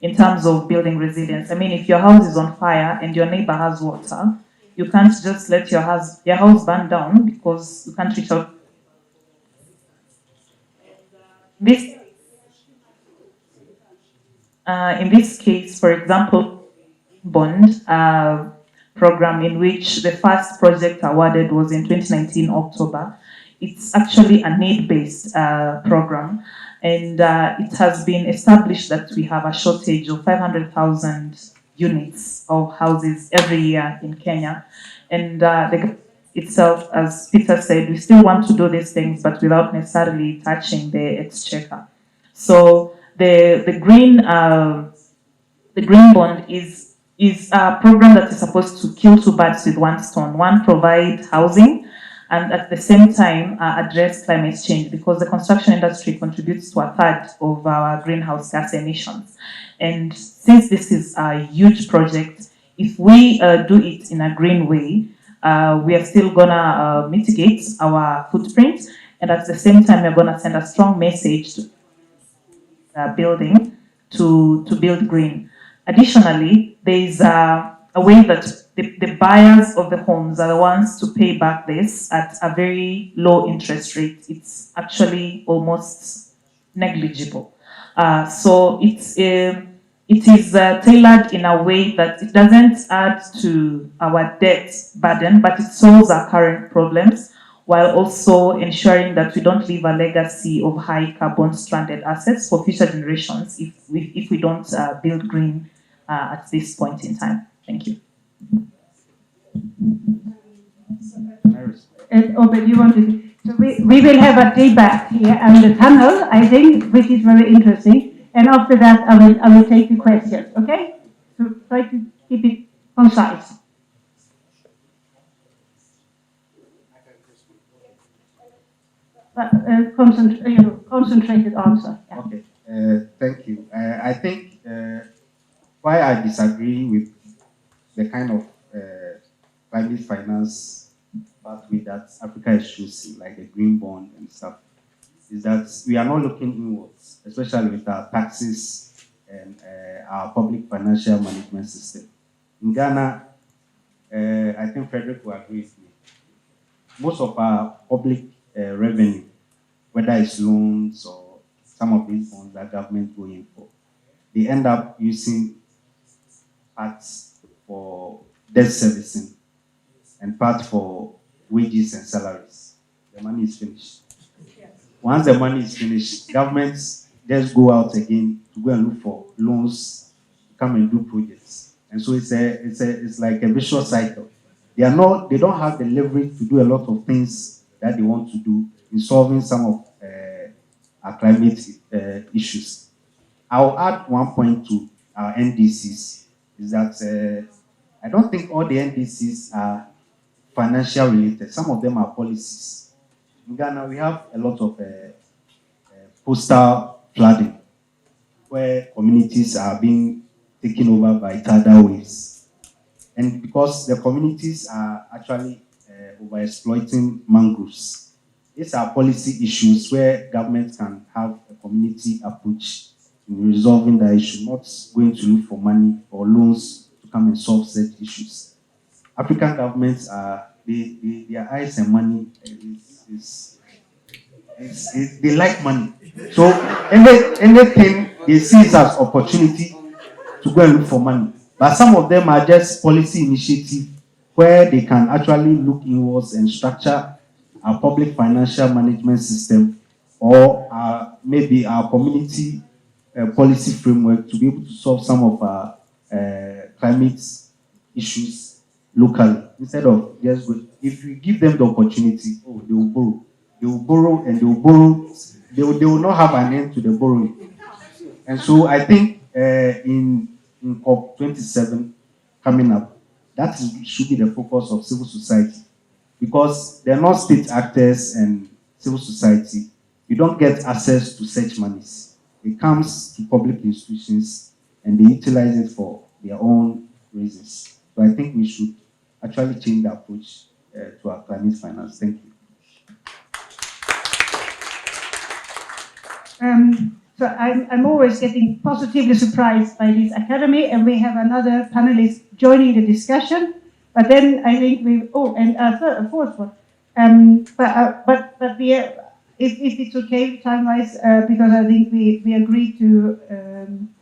in terms of building resilience. I mean, if your house is on fire and your neighbor has water, you can't just let your house burn down because you can't reach out. In this case, for example, bond program in which the first project awarded was in 2019 October. It's actually a need-based program, and it has been established that we have a shortage of 500,000 units of houses every year in Kenya. And the itself, as Peter said, we still want to do these things, but without necessarily touching the exchequer. So the green bond is a program that is supposed to kill two birds with one stone. One, provide housing, and at the same time address climate change, because the construction industry contributes to a third of our greenhouse gas emissions. And since this is a huge project, if we do it in a green way, we are still gonna mitigate our footprint, and at the same time, we're gonna send a strong message to building to build green. Additionally, there is a way that the buyers of the homes are the ones to pay back this at a very low interest rate. It's actually almost negligible. So it is tailored in a way that it doesn't add to our debt burden, but it solves our current problems, while also ensuring that we don't leave a legacy of high carbon stranded assets for future generations if we don't build green at this point in time. Thank you. Obed, you wanted. So we will have a debate here on the tunnel, I think, which is very interesting. And after that, I will take the questions. Okay? So try to keep it concise. But concentrated answer. Yeah. Okay, thank you. I think why I disagree with the kind of climate finance pathway that Africa is choosing, like the green bond and stuff, is that we are not looking inwards, especially with our taxes and our public financial management system. In Ghana, I think Frederick will agree with me. Most of our public revenue, whether it's loans or some of these bonds that government going for, they end up using parts for debt servicing and part for wages and salaries. the money is finished. Once the money is finished, governments just go out again to go and look for loans to come and do projects. And so it's like a vicious cycle. They don't have the leverage to do a lot of things that they want to do in solving some of our climate issues. I'll add one point to our NDCs, is that I don't think all the NDCs are financial related. Some of them are policies. In Ghana, we have a lot of coastal flooding, where communities are being taken over by tidal waves. And because the communities are actually overexploiting mangroves, these are policy issues where government can have a community approach in resolving the issue, not going to look for money or loans to come and solve such issues. African governments are, their eyes and money they like money. So anything they see is as opportunity to go and look for money. But some of them are just policy initiative where they can actually look inwards and structure our public financial management system or maybe our community policy framework to be able to solve some of our climate issues locally. Instead of just go, if you give them the opportunity, they will borrow. They will borrow and they will borrow. They will not have an end to the borrowing. And so I think in COP27 coming up, that should be the focus of civil society. Because they're not state actors and civil society. You don't get access to such monies. It comes to public institutions and they utilize it for their own reasons. So I think we should actually change the approach to our climate finance. Thank you. So I'm always getting positively surprised by this academy, and we have another panelist joining the discussion. But then I think and a fourth one. But we if it's okay time-wise, because I think we agreed to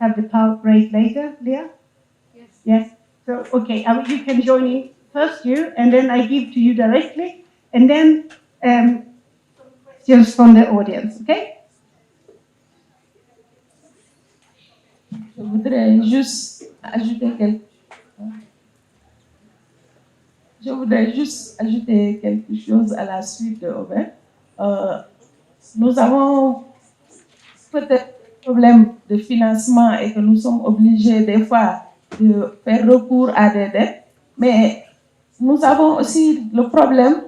have the power break later, Leah? Yes. Yes. So okay, you can join in first, and then I give to you directly, and then questions from the audience. Okay? Je voudrais juste ajouter quelque chose à la suite de Aubin. Nous avons peut-être des problèmes de financement et que nous sommes obligés des fois de faire recours à des dettes, mais nous avons aussi le problème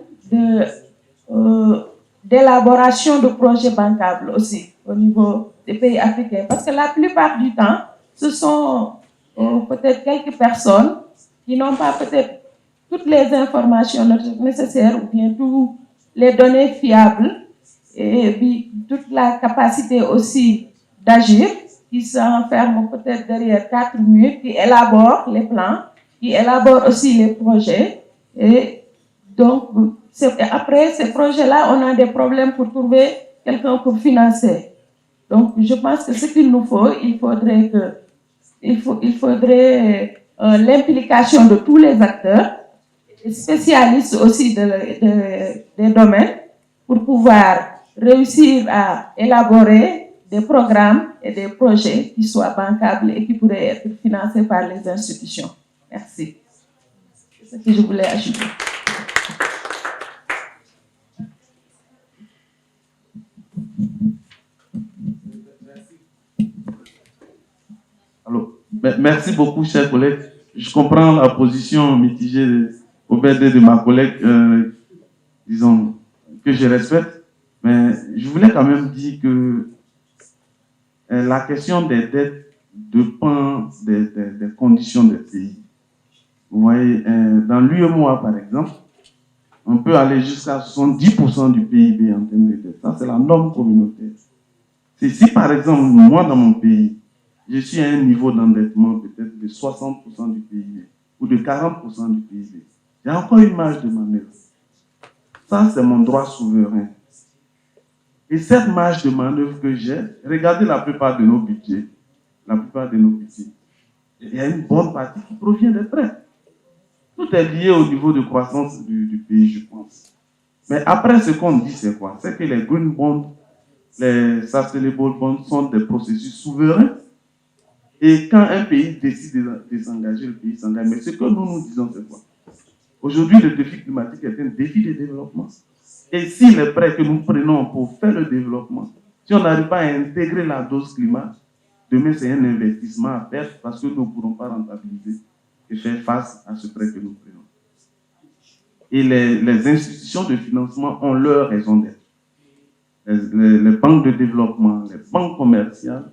d'élaboration de projets bancables aussi au niveau des pays africains. Parce que la plupart du temps, ce sont peut-être quelques personnes qui n'ont pas peut-être toutes les informations nécessaires ou bien toutes les données fiables et puis toute la capacité aussi d'agir, qui s'enferment peut-être derrière 4 murs, qui élaborent les plans, qui élaborent aussi les projets. Et donc, après ces projets-là, on a des problèmes pour trouver quelqu'un pour financer. Donc, je pense que ce qu'il nous faut, il faudrait l'implication de tous les acteurs, des spécialistes aussi des domaines, pour pouvoir réussir à élaborer des programmes et des projets qui soient bancables et qui pourraient être financés par les institutions. Merci. C'est ce que je voulais ajouter. Alors, merci beaucoup, chers collègues. Je comprends la position mitigée au BD de ma collègue, disons, que je respecte, mais je voulais quand même dire que la question des dettes dépend des conditions des pays. Vous voyez, dans l'UEMOA, par exemple, on peut aller jusqu'à 70% du PIB en termes de dette. Ça, c'est la norme communautaire. C'est si, par exemple, moi, dans mon pays, je suis à un niveau d'endettement peut-être de 60% du PIB ou de 40% du PIB, j'ai encore une marge de manœuvre. Ça, c'est mon droit souverain. Et cette marge de manœuvre que j'ai, regardez la plupart de nos budgets. Il y a une bonne partie qui provient des prêts. Tout est lié au niveau de croissance du pays, je pense. Mais après, ce qu'on dit, c'est quoi? C'est que les green bonds, les sustainable bonds sont des processus souverains. Et quand un pays décide de s'engager, le pays s'engage. Mais ce que nous disons, c'est quoi? Aujourd'hui, le défi climatique est un défi de développement. Et si les prêts que nous prenons pour faire le développement, si on n'arrive pas à intégrer la dose climat, demain, c'est un investissement à perdre parce que nous ne pourrons pas rentabiliser et faire face à ce prêt que nous prenons. Et les institutions de financement ont leur raison d'être. Les banques de développement, les banques commerciales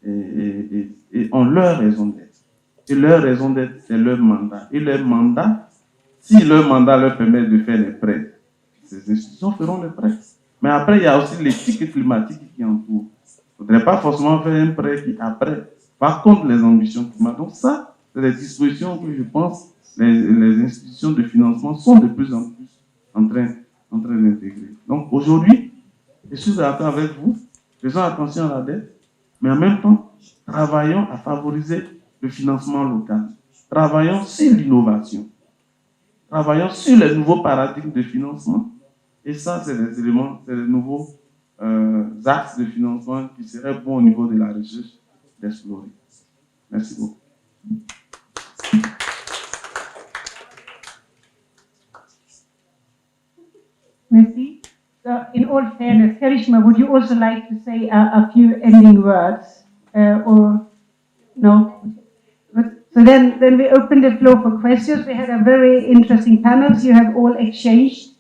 et ont leur raison d'être. Et leur raison d'être, c'est leur mandat. Et leur mandat, si leur mandat leur permet de faire des prêts, ces institutions feront les prêts. Mais après, il y a aussi l'éthique climatique qui entoure. Il ne faudrait pas forcément faire un prêt qui, après, par contre, les ambitions climatiques. Donc ça, c'est des dispositions que je pense les institutions de financement sont de plus en plus en train d'intégrer. Donc aujourd'hui, je suis d'accord avec vous, faisons attention à la dette, mais en même temps, travaillons à favoriser le financement local. Travaillons sur l'innovation. Travaillons sur les nouveaux paradigmes de financement. Et ça, c'est des éléments, c'est les nouveaux axes de financement qui seraient bons au niveau de la recherche d'explorer. Merci beaucoup. Merci. So, in all fairness, Karishma, would you also like to say a few ending words? Or no? So then we open the floor for questions. We had a very interesting panels you have all exchanged.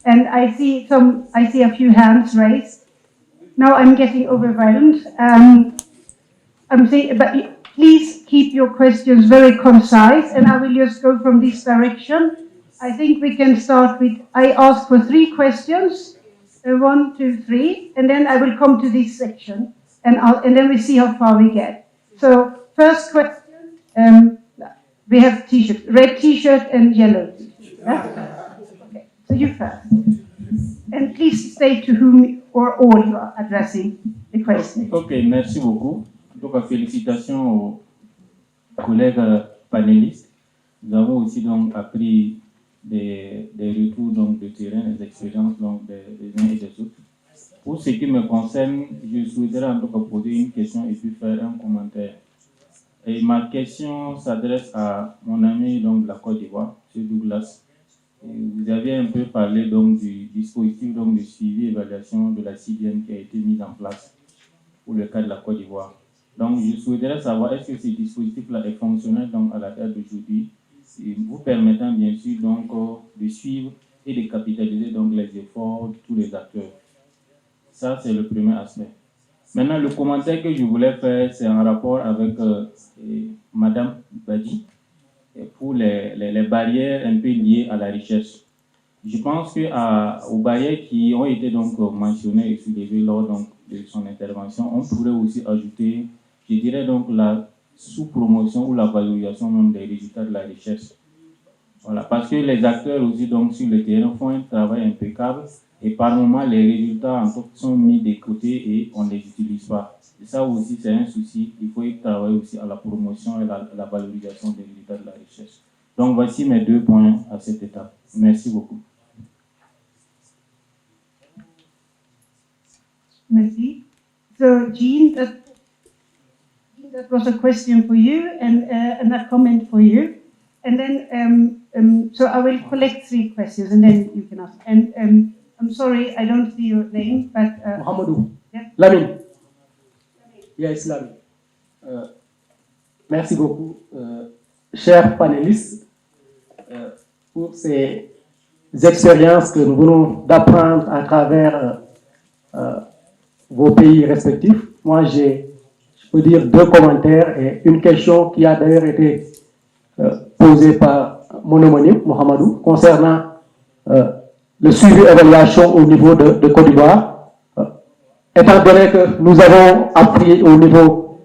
And I see a few hands raised. Now I'm getting overwhelmed. I'm saying, but please keep your questions very concise, and I will just go from this direction. I think we can start with, I asked for 3 questions, 1, 2, 3, and then I will come to this section, and then we see how far we get. So first question, we have t-shirts, red t-shirt and yellow t-shirt. Yeah? Okay, so you first. And please state to whom or all you are addressing the question. Ok, merci beaucoup. Donc, félicitations aux collègues panélistes. Nous avons aussi donc appris des retours donc, de terrain, des expériences donc, des uns et des autres. Pour ce qui me concerne, je souhaiterais en tout cas poser une question et puis faire un commentaire. Et ma question s'adresse à mon ami donc, de la Côte d'Ivoire, M. Douglas. Et vous avez un peu parlé donc, du dispositif donc, de suivi et évaluation de la CDM qui a été mis en place pour le cas de la Côte d'Ivoire. Donc, je souhaiterais savoir est-ce que ce dispositif-là est fonctionnel donc, à la date d'aujourd'hui, vous permettant bien sûr donc, de suivre et de capitaliser donc, les efforts de tous les acteurs. Ça, c'est le premier aspect. Maintenant, le commentaire que je voulais faire, c'est en rapport avec Madame Badi pour les barrières un peu liées à la recherche. Je pense qu'aux barrières qui ont été donc mentionnées et soulevées lors donc, de son intervention, on pourrait aussi ajouter, je dirais donc, la sous-promotion ou la valorisation même des résultats de la recherche. Voilà, parce que les acteurs aussi donc, sur le terrain font un travail impeccable et par moments les résultats en fait, sont mis de côté et on ne les utilise pas. Et ça aussi c'est un souci, il faut y travailler aussi à la promotion et la valorisation des résultats de la recherche. Donc voici mes 2 points à cette étape. Merci beaucoup. Merci. So, Jean, that was a question for you and a comment for you. And then, so I will collect 3 questions and then you can ask. And I'm sorry, I don't see your name, but... Mohamedou. Yeah. Lamine. Yes, Lamine. Merci beaucoup, chers panélistes, pour ces expériences que nous venons d'apprendre à travers vos pays respectifs. Moi, je peux dire 2 commentaires et une question qui a d'ailleurs été posée par mon homonyme, Mohamedou, concernant le suivi et évaluation au niveau de Côte d'Ivoire. Étant donné que nous avons appris au niveau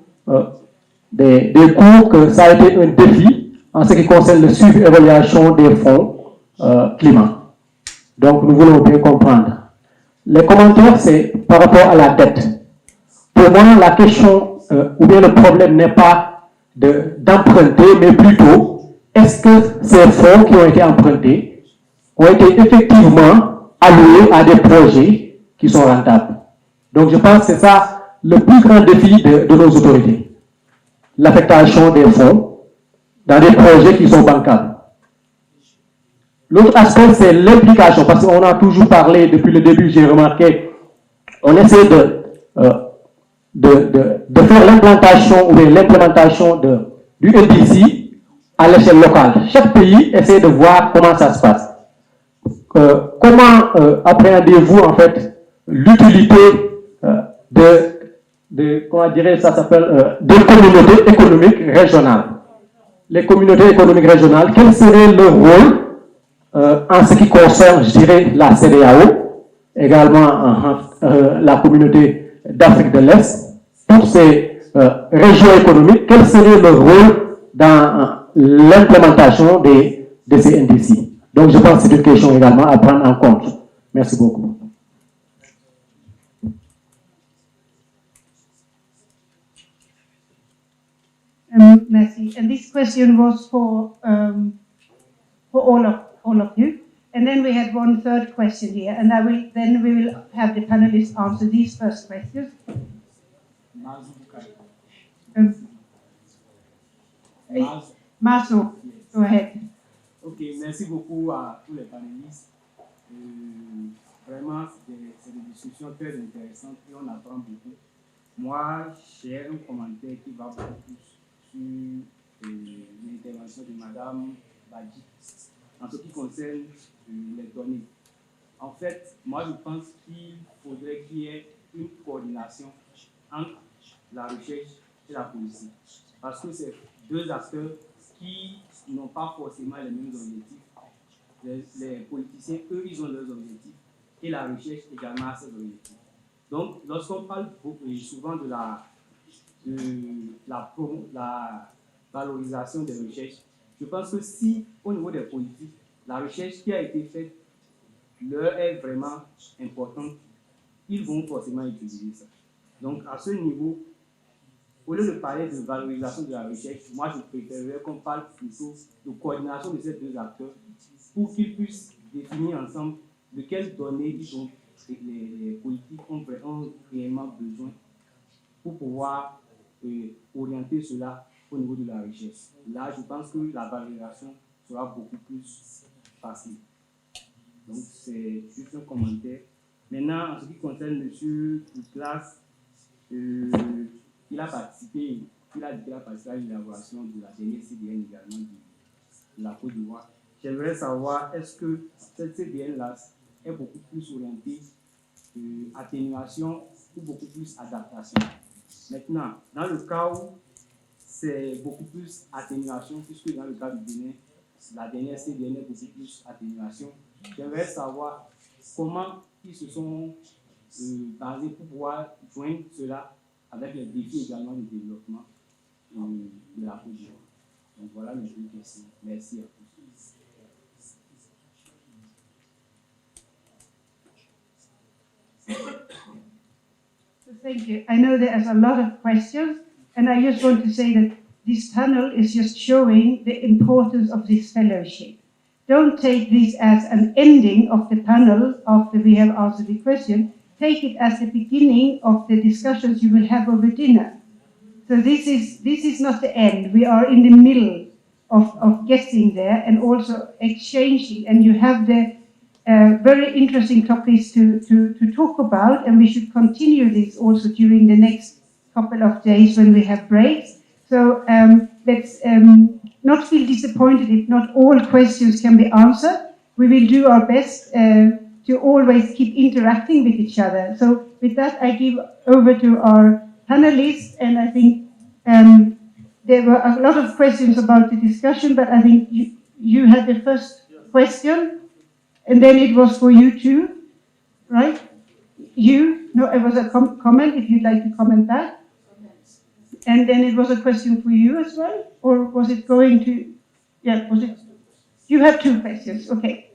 des cours que ça a été un défi en ce qui concerne le suivi et évaluation des fonds climat. Donc, nous voulons bien comprendre. Les commentaires, c'est par rapport à la dette. Pour moi, la question ou bien le problème n'est pas d'emprunter, mais plutôt, est-ce que ces fonds qui ont été empruntés ont été effectivement alloués à des projets qui sont rentables. Donc je pense que c'est ça le plus grand défi de nos autorités. L'affectation des fonds dans des projets qui sont bancables. L'autre aspect, c'est l'implication, parce qu'on a toujours parlé, depuis le début, j'ai remarqué, on essaie de faire l'implantation ou l'implémentation du NDC à l'échelle locale. Chaque pays essaie de voir comment ça se passe. Comment appréhendez-vous en fait l'utilité comment dirais ça s'appelle, des communautés économiques régionales. Les communautés économiques régionales, quel serait leur rôle en ce qui concerne, je dirais, la CEDEAO, également la communauté d'Afrique de l'Est, toutes ces régions économiques, quel serait leur rôle dans l'implémentation de ces NDC? Donc je pense que c'est une question également à prendre en compte. Merci beaucoup. Merci. And this question was for all of you. And then we had one third question here, and we will have the panelists answer these first questions. Marceau, go ahead. Ok, merci beaucoup à tous les panélistes. Vraiment, c'est des discussions très intéressantes et on apprend beaucoup. Moi, j'ai un commentaire qui va beaucoup plus sur l'intervention de Madame Badji en ce qui concerne les données. En fait, moi, je pense qu'il faudrait qu'il y ait une coordination entre la recherche et la politique. Parce que c'est deux acteurs qui n'ont pas forcément les mêmes objectifs. Les politiciens, eux, ils ont leurs objectifs et la recherche également a ses objectifs. Donc, lorsqu'on parle souvent de la valorisation des recherches, je pense que si, au niveau des politiques, la recherche qui a été faite leur est vraiment importante, ils vont forcément utiliser ça. Donc, à ce niveau, au lieu de parler de valorisation de la recherche, moi, je préférerais qu'on parle plutôt de coordination de ces deux acteurs pour qu'ils puissent définir ensemble de quelles données les politiques ont réellement besoin pour pouvoir orienter cela au niveau de la recherche. Là, je pense que la valorisation sera beaucoup plus facile. Donc, c'est juste un commentaire. Maintenant, en ce qui concerne M. Douglas, il a participé à l'élaboration de la dernière CDN également de la Côte d'Ivoire. J'aimerais savoir, est-ce que cette CDN-là est beaucoup plus orientée atténuation ou beaucoup plus adaptation? Maintenant, dans le cas où c'est beaucoup plus atténuation, puisque dans le cas du Bénin, la dernière CDN est beaucoup plus atténuation, j'aimerais savoir comment ils se sont basés pour pouvoir joindre cela avec les défis également de développement de la Côte d'Ivoire. Donc voilà mes deux questions. Merci à tous. Thank you. I know there's a lot of questions, and I just want to say that this panel is just showing the importance of this fellowship. Don't take this as an ending of the panel after we have answered the question. Take it as the beginning of the discussions you will have over dinner. So this is not the end. We are in the middle of getting there and also exchanging, and you have the very interesting topics to talk about, and we should continue this also during the next couple of days when we have breaks. So let's not feel disappointed if not all questions can be answered. We will do our best to always keep interacting with each other. So with that, I give over to our panelists, and I think there were a lot of questions about the discussion, but I think you had the first question, and then it was for you too, right? No, it was a comment, if you'd like to comment that. And then it was a question for you as well, or was it going to, was it? You have two questions, okay.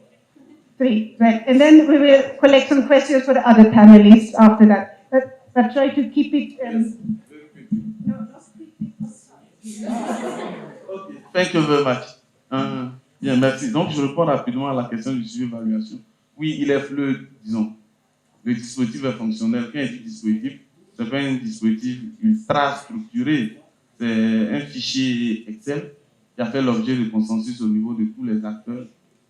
Three, right. And then we will collect some questions for the other panelists after that. But try to keep it. Okay, thank you very much. Bien, merci. Donc, je réponds rapidement à la question du suivi évaluation. oui, il est fluide, disons. Le dispositif est fonctionnel. Quand il dit dispositif, ce n'est pas un dispositif ultra structuré. C'est un fichier Excel qui a fait l'objet de consensus au niveau de tous les acteurs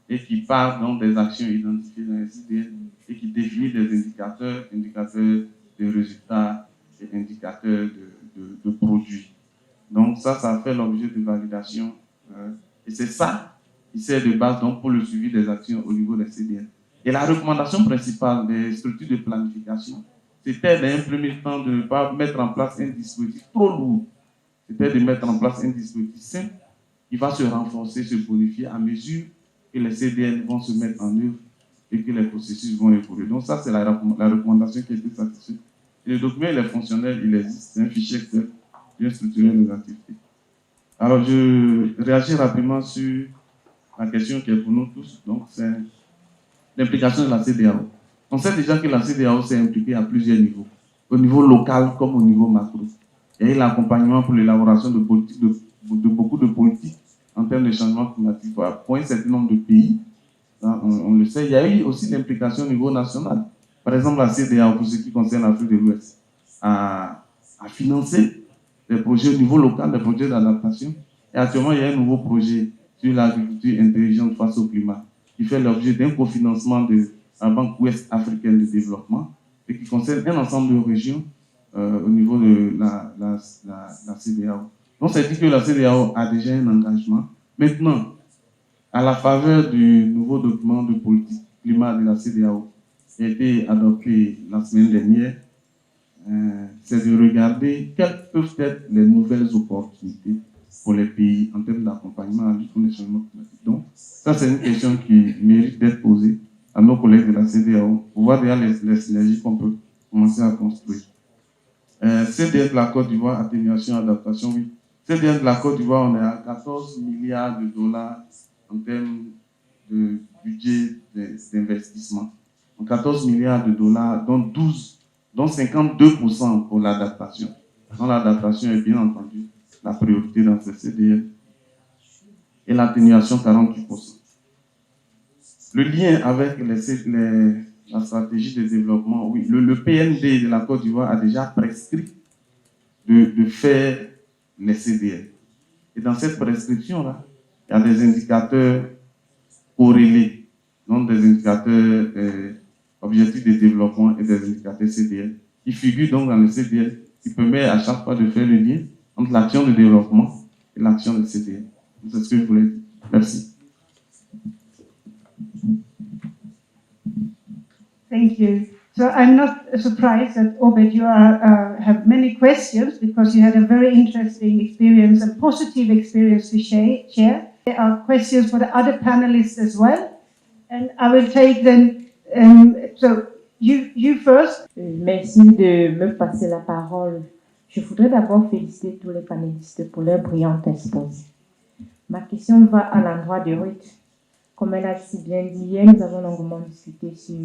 et qui part donc des actions identifiées dans les CDN et qui définit des indicateurs de résultats et indicateurs de produits. Donc ça a fait l'objet de validation. Et c'est ça qui sert de base donc, pour le suivi des actions au niveau des CDN. Et la recommandation principale des structures de planification, c'était d'un premier temps de ne pas mettre en place un dispositif trop lourd. C'était de mettre en place un dispositif simple qui va se renforcer, se bonifier à mesure que les CDN vont se mettre en œuvre et que les processus vont évoluer. Donc ça, c'est la recommandation qui a été satisfaite. Et le document, il est fonctionnel, il existe. C'est un fichier Excel bien structuré les activités. Alors, je réagis rapidement sur la question qui est pour nous tous. Donc, c'est l'implication de la CEDEAO. On sait déjà que la CEDEAO s'est impliquée à plusieurs niveaux, au niveau local comme au niveau macro. Il y a eu l'accompagnement pour l'élaboration de beaucoup de politiques en termes de changement climatique pour un certain nombre de pays. On le sait. Il y a eu aussi l'implication au niveau national. Par exemple, la CEDEAO, pour ce qui concerne l'Afrique de l'Ouest, a financé des projets au niveau local, des projets d'adaptation. Et actuellement, il y a un nouveau projet sur l'agriculture intelligente face au climat qui fait l'objet d'un cofinancement de la Banque ouest africaine de développement et qui concerne un ensemble de régions au niveau de la CEDEAO. Donc, c'est dit que la CEDEAO a déjà un engagement. Maintenant, à la faveur du nouveau document de politique climat de la CEDEAO qui a été adopté la semaine dernière, c'est de regarder quelles peuvent être les nouvelles opportunités pour les pays en termes d'accompagnement à la lutte contre les changements climatiques. Donc, ça, c'est une question qui mérite d'être posée à nos collègues de la CEDEAO pour voir déjà les synergies qu'on peut commencer à construire. CDN de la Côte d'Ivoire, atténuation, adaptation, oui. CDN de la Côte d'Ivoire, on est à 14 milliards de dollars en termes de budget d'investissement. 14 milliards de dollars, dont 52% pour l'adaptation. Donc l'adaptation est bien entendu la priorité dans ce CDN. Et l'atténuation, 48%. Le lien avec la stratégie de développement, oui, le PND de la Côte d'Ivoire a déjà prescrit de faire les CDN. Et dans cette prescription-là, il y a des indicateurs corrélés, donc des indicateurs objectifs de développement et des indicateurs CDN, qui figurent donc dans le CDN, qui permet à chaque fois de faire le lien entre l'action de développement et l'action de CDN. C'est ce que je voulais dire. Merci. Thank you. So I'm not surprised that, Obed, you have many questions because you had a very interesting experience and positive experience to share. There are questions for the other panelists as well. And I will take them. So you first. Merci de me passer la parole. Je voudrais d'abord féliciter tous les panélistes pour leur brillante exposé. Ma question va à l'endroit de Ruth. Comme elle a si bien dit, hier, nous avons longuement discuté sur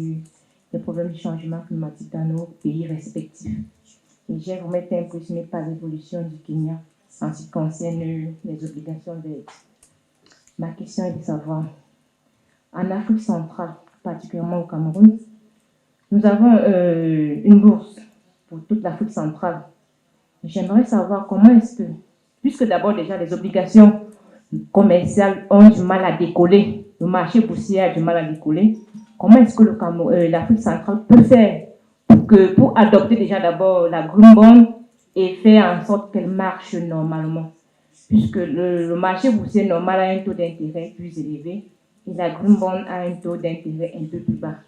les problèmes du changement climatique dans nos pays respectifs. Et j'ai vraiment été impressionné par l'évolution du Kenya en ce qui concerne les obligations d'aide. Ma question est de savoir, en Afrique centrale, particulièrement au Cameroun, nous avons une bourse pour toute l'Afrique centrale. J'aimerais savoir comment est-ce que, puisque d'abord déjà les obligations commerciales ont du mal à décoller, le marché boursier a du mal à décoller, comment est-ce que l'Afrique centrale peut faire pour adopter déjà d'abord la Green Bond et faire en sorte qu'elle marche normalement? Puisque le marché boursier normal a un taux d'intérêt plus élevé et la Green Bond a un taux d'intérêt un peu plus bas.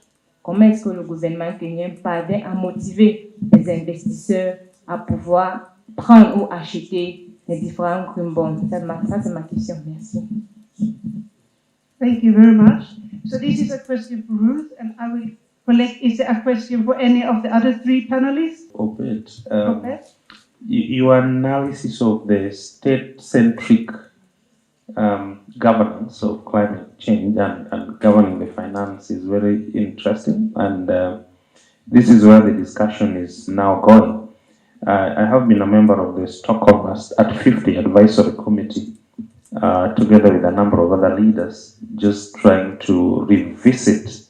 Comment est-ce que le gouvernement kenyan parvient à motiver les investisseurs à pouvoir prendre ou acheter les différents Green Bonds? Ça c'est ma question. Merci. Thank you very much. So this is a question for Ruth, and I will collect. Is there a question for any of the other three panelists? Obed, Obed? your analysis of the state-centric governance of climate change and governing the finance is very interesting, and this is where the discussion is now going. I have been a member of the Stockholm at 50 Advisory Committee, together with a number of other leaders, just trying to revisit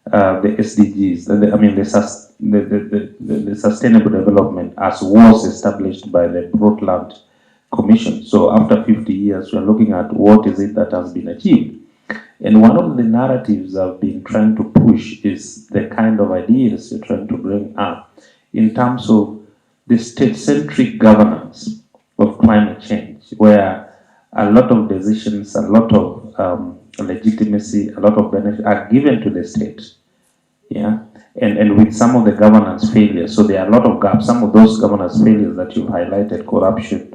the SDGs, the sustainable development as was established by the Brundtland Commission. So after 50 years, we're looking at what is it that has been achieved. And one of the narratives I've been trying to push is the kind of ideas you're trying to bring up in terms of the state-centric governance of climate change, where a lot of decisions, a lot of legitimacy, a lot of benefit are given to the state. Yeah, and with some of the governance failures, so there are a lot of gaps. Some of those governance failures that you've highlighted, corruption,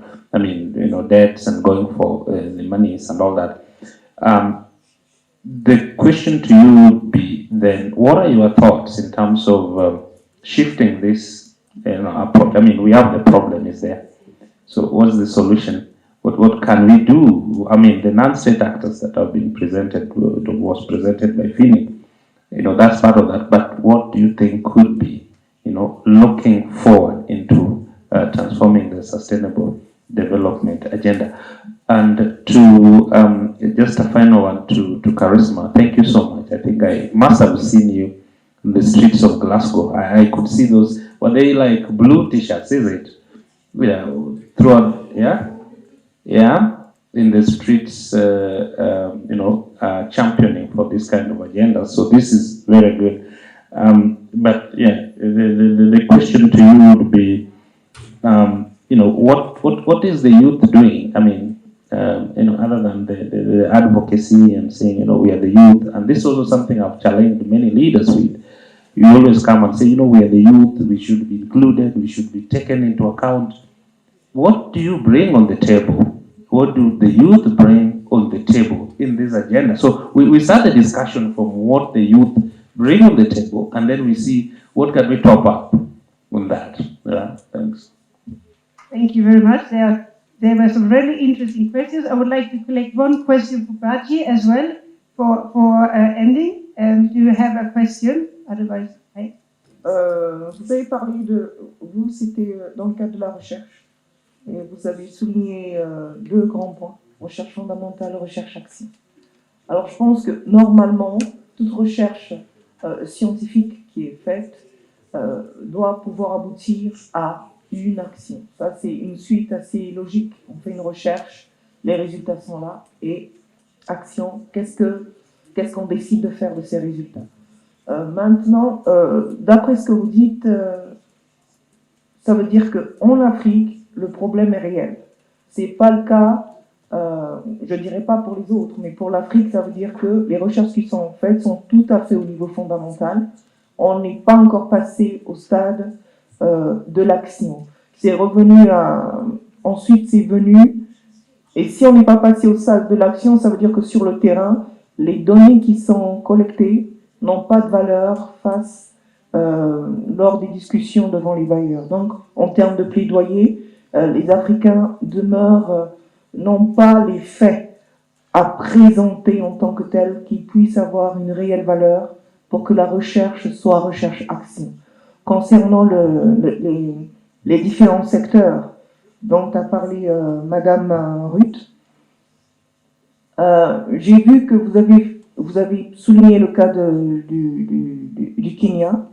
debts and going for the monies and all that. The question to you would be then, what are your thoughts in terms of shifting this approach? We have the problem is there. So what's the solution? What can we do? The non-state actors that have been presented, was presented by Phoenix, that's part of that. But what do you think could be, looking forward into transforming the sustainable development agenda? And to just a final one to Charisma, thank you so much. I think I must have seen you in the streets of Glasgow. I could see those, were they like blue t-shirts, is it? Yeah, throughout, yeah, in the streets, championing for this kind of agenda. So this is very good. But yeah, the question to you would be, what is the youth doing? Other than the advocacy and saying, we are the youth, and this is also something I've challenged many leaders with. You always come and say, we are the youth, we should be included, we should be taken into account. What do you bring on the table? What do the youth bring on the table in this agenda? So we start the discussion from what the youth bring on the table, and then we see what can we top up on that. Yeah, thanks. Thank you very much. There were some really interesting questions. I would like to collect one question for Baji as well for ending. Do you have a question? Otherwise, right? Vous avez parlé de vous, c'était dans le cadre de la recherche. Et vous avez souligné deux grands points, recherche fondamentale, recherche-action. Alors je pense que normalement, toute recherche scientifique qui est faite doit pouvoir aboutir à une action. Ça, c'est une suite assez logique. On fait une recherche, les résultats sont là, et action, qu'est-ce qu'on décide de faire de ces résultats? Maintenant, d'après ce que vous dites, ça veut dire qu'en Afrique, le problème est réel. C'est pas le cas, je dirais pas pour les autres, mais pour l'Afrique, ça veut dire que les recherches qui sont faites sont tout à fait au niveau fondamental. On n'est pas encore passé au stade de l'action. C'est revenu ensuite c'est venu, et si on n'est pas passé au stade de l'action, ça veut dire que sur le terrain, les données qui sont collectées n'ont pas de valeur face lors des discussions devant les bailleurs. Donc, en termes de plaidoyer, les Africains demeurent, n'ont pas les faits à présenter en tant que tels qui puissent avoir une réelle valeur pour que la recherche soit recherche-action. Concernant les différents secteurs dont a parlé Madame Ruth, j'ai vu que vous avez souligné le cas du Kenya,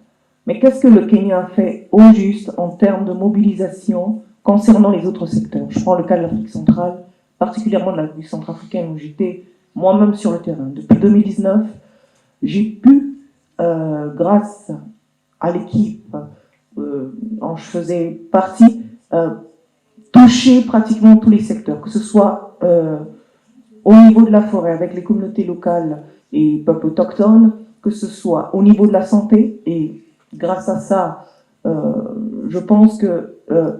mais qu'est-ce que le Kenya fait au juste en termes de mobilisation concernant les autres secteurs? Je prends le cas de l'Afrique centrale, particulièrement de la République centrafricaine où j'étais moi-même sur le terrain. Depuis 2019, j'ai pu, grâce à l'équipe dont je faisais partie, toucher pratiquement tous les secteurs, que ce soit au niveau de la forêt avec les communautés locales et peuples autochtones, que ce soit au niveau de la santé, et grâce à ça, je pense que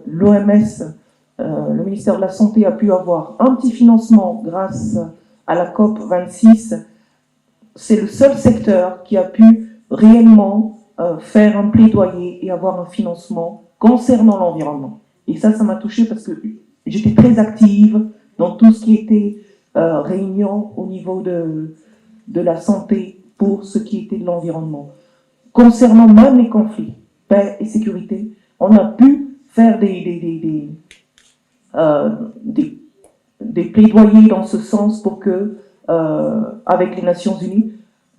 l'OMS, le ministère de la Santé, a pu avoir un petit financement grâce à la COP 26. C'est le seul secteur qui a pu réellement faire un plaidoyer et avoir un financement concernant l'environnement. Et ça m'a touchée parce que j'étais très active dans tout ce qui était réunion au niveau de la santé pour ce qui était de l'environnement. Concernant même les conflits, paix et sécurité, on a pu faire des plaidoyers dans ce sens pour que, avec les Nations Unies,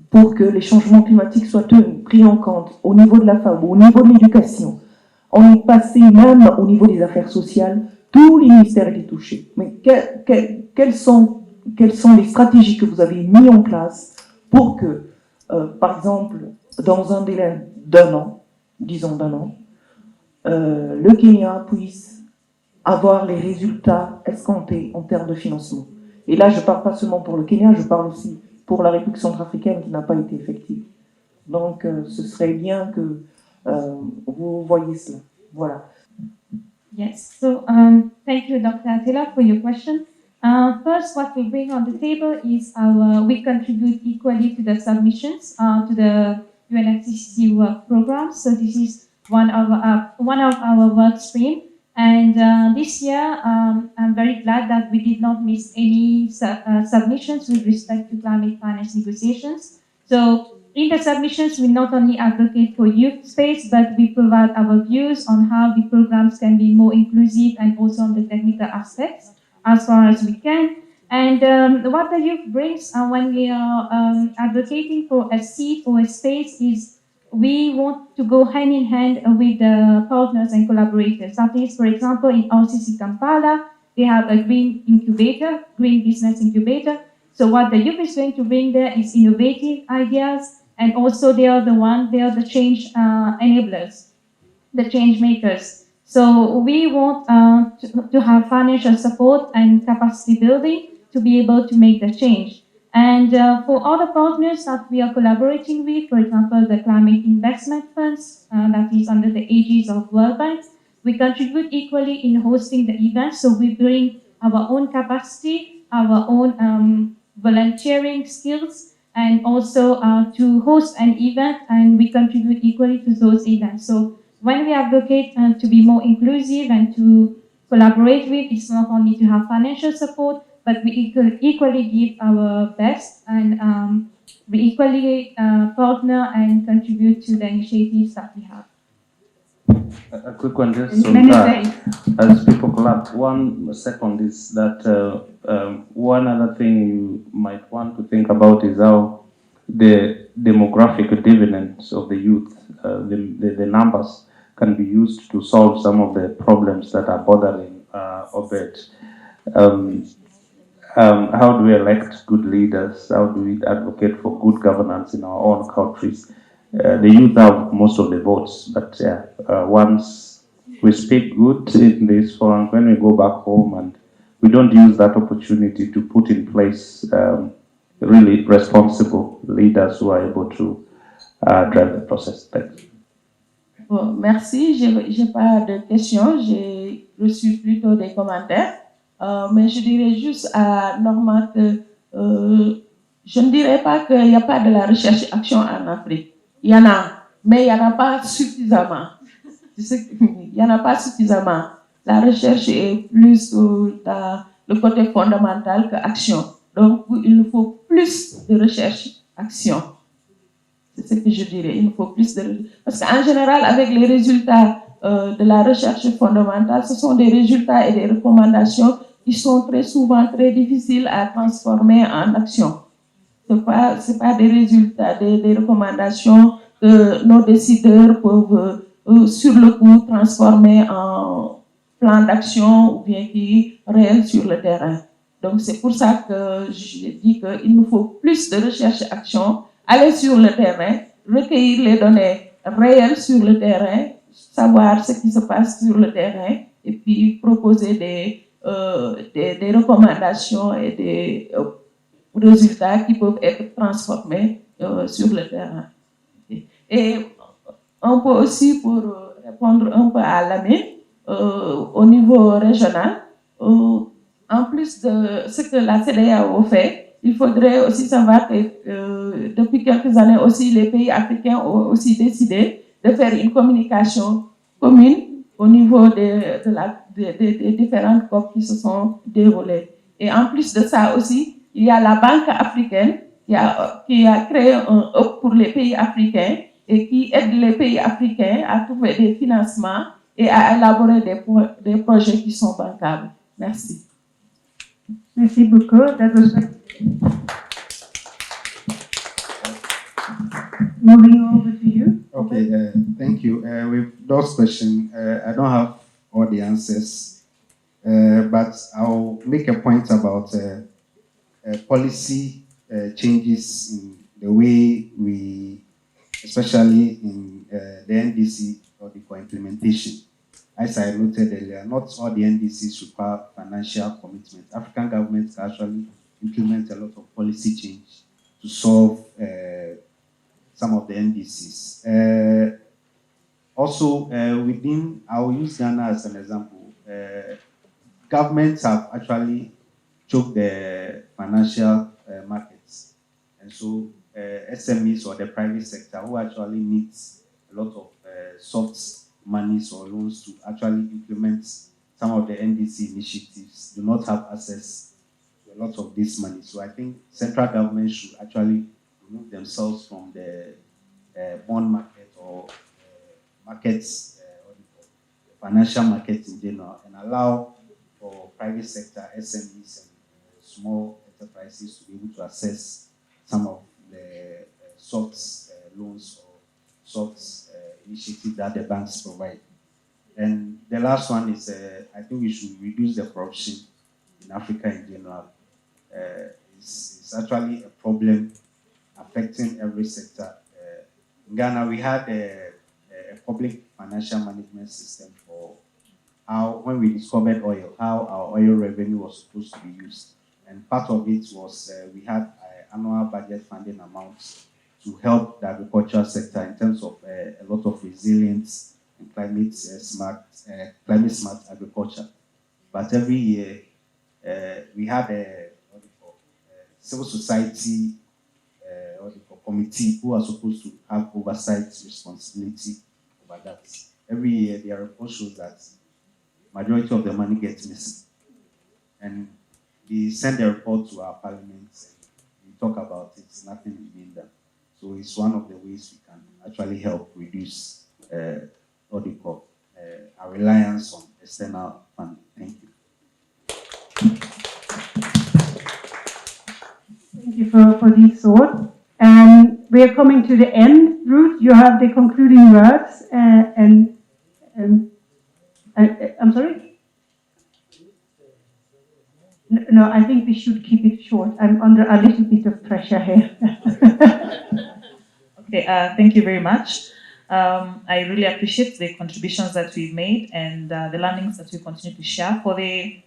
pour que les changements climatiques soient pris en compte au niveau de la femme, au niveau de l'éducation. On est passé même au niveau des affaires sociales, tous les ministères étaient touchés. Mais quelles sont les stratégies que vous avez mises en place pour que, par exemple, dans un délai d'un an, disons d'un an, le Kenya puisse avoir les résultats escomptés en termes de financement. Et là, je ne parle pas seulement pour le Kenya, je parle aussi pour la République centrafricaine qui n'a pas été effective. Donc, ce serait bien que vous voyez cela. Voilà. Yes, so thank you, Dr. Attila, for your question. First, what we bring on the table is we contribute equally to the submissions to the UNFCCC work program. So this is one of our work stream. And this year, I'm very glad that we did not miss any submissions with respect to climate finance negotiations. So in the submissions, we not only advocate for youth space, but we provide our views on how the programs can be more inclusive and also on the technical aspects as far as we can. And what the youth brings when we are advocating for a seat or a space is we want to go hand in hand with the partners and collaborators. That is, for example, in RCC Kampala, they have a green incubator, green business incubator. So what the youth is going to bring there is innovative ideas, and also they are the change enablers, the change makers. So we want to have financial support and capacity building to be able to make the change. And for other partners that we are collaborating with, for example, the climate investment funds that is under the aegis of World Bank, we contribute equally in hosting the events. So we bring our own capacity, our own volunteering skills, and also to host an event, and we contribute equally to those events. So when we advocate to be more inclusive and to collaborate with, it's not only to have financial support, but we equally give our best, and we equally partner and contribute to the initiatives that we have. A quick one just on that. As people clap, 1 second is that one other thing you might want to think about is how the demographic dividends of the youth, the numbers, can be used to solve some of the problems that are bothering Obed. How do we elect good leaders? How do we advocate for good governance in our own countries? The youth have most of the votes, but once we speak good in this forum, when we go back home and we don't use that opportunity to put in place really responsible leaders who are able to drive the process. Thanks. Bon, merci. J'ai pas de questions. J'ai reçu plutôt des commentaires. Mais je dirais juste à Norma que je ne dirais pas qu'il n'y a pas de la recherche et action en Afrique. Il y en a, mais il n'y en a pas suffisamment. Il n'y en a pas suffisamment. La recherche est plus dans le côté fondamental que action. Donc, il nous faut plus de recherche-action. C'est ce que je dirais. Il nous faut plus de recherche. Parce qu'en général, avec les résultats de la recherche fondamentale, ce sont des résultats et des recommandations qui sont très souvent très difficiles à transformer en action. Ce n'est pas des résultats, des recommandations que nos décideurs peuvent sur le coup transformer en plan d'action ou bien qui réel sur le terrain. Donc c'est pour ça que je dis qu'il nous faut plus de recherche-action, aller sur le terrain, recueillir les données réelles sur le terrain, savoir ce qui se passe sur le terrain et puis proposer des recommandations et des résultats qui peuvent être transformés sur le terrain. Et on peut aussi, pour répondre un peu à Lamine, au niveau régional, en plus de ce que la CEDEAO fait, il faudrait aussi savoir que depuis quelques années aussi, les pays africains ont aussi décidé de faire une communication commune au niveau des différentes COP qui se sont déroulées. Et en plus de ça aussi, il y a la Banque africaine qui a créé un hub pour les pays africains et qui aide les pays africains à trouver des financements et à élaborer des projets qui sont bancables. Merci. Merci beaucoup. moving over to you. Okay, thank you. With those questions, I don't have all the answers, but I'll make a point about policy changes in the way we, especially in the NDC or the implementation. As I noted earlier, not all the NDCs require financial commitment. African governments actually implement a lot of policy change to solve some of the NDCs. Also, within, I'll use Ghana as an example. Governments have actually choked the financial markets. And so SMEs or the private sector who actually needs a lot of soft monies or loans to actually implement some of the NDC initiatives do not have access to a lot of this money. So I think central government should actually remove themselves from the bond market or markets, or the financial markets in general, and allow for private sector, SMEs, and small enterprises to be able to access some of the soft loans or soft initiatives that the banks provide. And the last one is, I think we should reduce the corruption in Africa in general. It's actually a problem affecting every sector. In Ghana, we had a public financial management system for how, when we discovered oil, how our oil revenue was supposed to be used. And part of it was we had annual budget funding amounts to help the agricultural sector in terms of a lot of resilience and climate smart agriculture. But every year we had a civil society committee who are supposed to have oversight responsibility over that. Every year their report shows that majority of the money gets missing. And they send the report to our parliament and we talk about it, nothing is being done. So it's one of the ways we can actually help reduce our reliance on external funding. Thank you. Thank you for this thought. We are coming to the end. Ruth, you have the concluding words. I'm sorry? No, I think we should keep it short. I'm under a little bit of pressure here. Okay, thank you very much. I really appreciate the contributions that we've made and the learnings that we continue to share. For the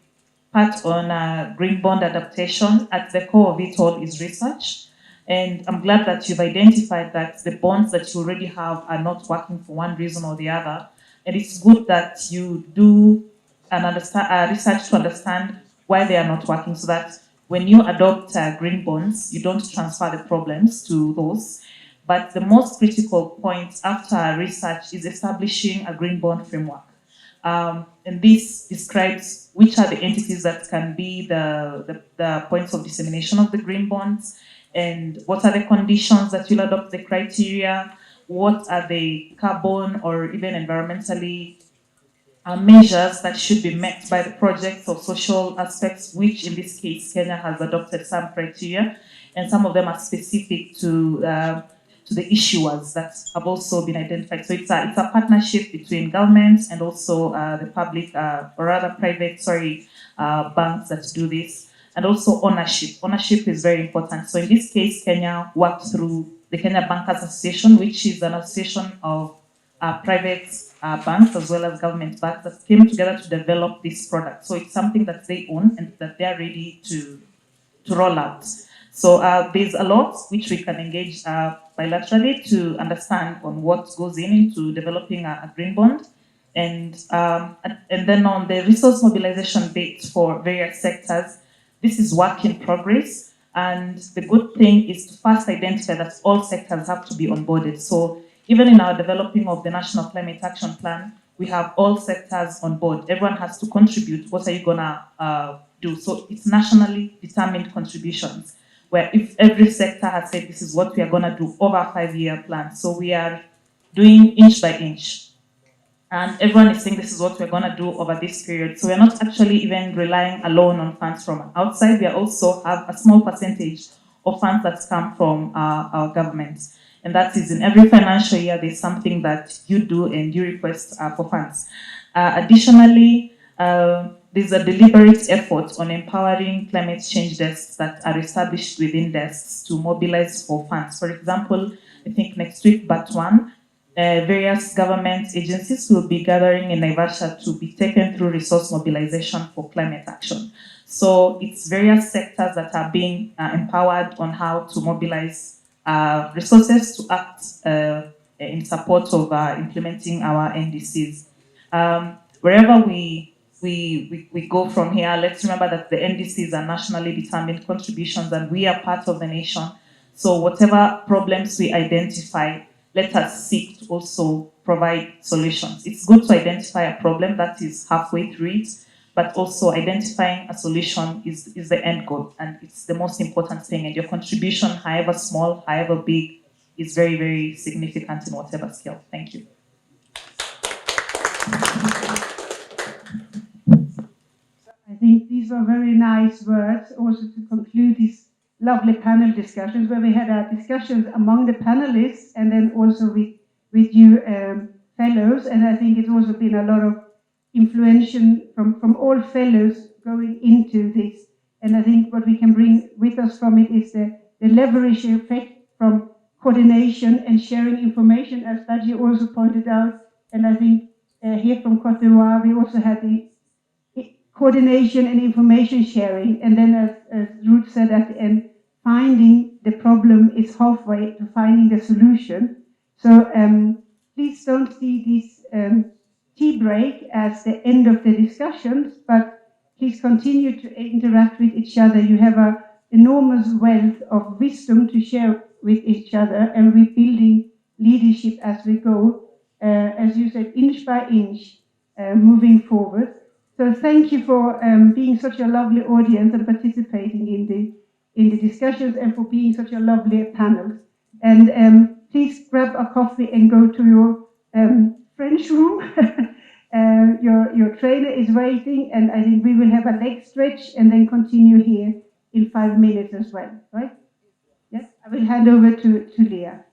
part on green bond adaptation, at the core of it all is research. And I'm glad that you've identified that the bonds that you already have are not working for one reason or the other. And it's good that you do research to understand why they are not working, so that when you adopt green bonds, you don't transfer the problems to those. But the most critical point after research is establishing a green bond framework. And this describes which are the entities that can be the points of dissemination of the green bonds, and what are the conditions that will adopt the criteria, what are the carbon or even environmentally measures that should be met by the projects or social aspects, which in this case Kenya has adopted some criteria, and some of them are specific to the issuers that have also been identified. So it's a partnership between governments and also the public, or rather private, banks that do this, and also ownership. Ownership is very important. So in this case, Kenya worked through the Kenya Bankers Association, which is an association of private banks as well as government banks that came together to develop this product. So it's something that they own and that they are ready to roll out. So there's a lot which we can engage bilaterally to understand on what goes into developing a green bond. And then on the resource mobilization bit for various sectors, this is work in progress. And the good thing is to first identify that all sectors have to be onboarded. So even in our developing of the National Climate Action Plan, we have all sectors on board. Everyone has to contribute. What are you gonna do? So it's nationally determined contributions, where if every sector has said this is what we are gonna do over a 5-year plan. So we are doing inch by inch. And everyone is saying this is what we're gonna do over this period. So we're not actually even relying alone on funds from outside. We also have a small percentage of funds that come from our government. And that is in every financial year, there's something that you do and you request for funds. Additionally, there's a deliberate effort on empowering climate change desks that are established within desks to mobilize for funds. For example, I think next week, but one, various government agencies will be gathering in Naivasha to be taken through resource mobilization for climate action. So it's various sectors that are being empowered on how to mobilize resources to act in support of implementing our NDCs. Wherever we go from here, let's remember that the NDCs are nationally determined contributions and we are part of the nation. So whatever problems we identify, let us seek to also provide solutions. It's good to identify a problem that is halfway through it, but also identifying a solution is the end goal, and it's the most important thing. And your contribution, however small, however big, is very, very significant in whatever scale. Thank you. I think these were very nice words also to conclude these lovely panel discussions where we had our discussions among the panelists and then also with you fellows. And I think it's also been a lot of influence from all fellows going into this. And I think what we can bring with us from it is the leverage effect from coordination and sharing information, as Badji also pointed out. And I think here from Côte d'Ivoire, we also had the coordination and information sharing. And then as Ruth said at the end, finding the problem is halfway to finding the solution. So please don't see this tea break as the end of the discussions, but please continue to interact with each other. You have an enormous wealth of wisdom to share with each other, and we're building leadership as we go, as you said, inch by inch, moving forward. So thank you for being such a lovely audience and participating in the discussions, and for being such a lovely panel. And please grab a coffee and go to your French room. Your trainer is waiting, and I think we will have a leg stretch and then continue here in 5 minutes as well, right? Yes, I will hand over to Leah.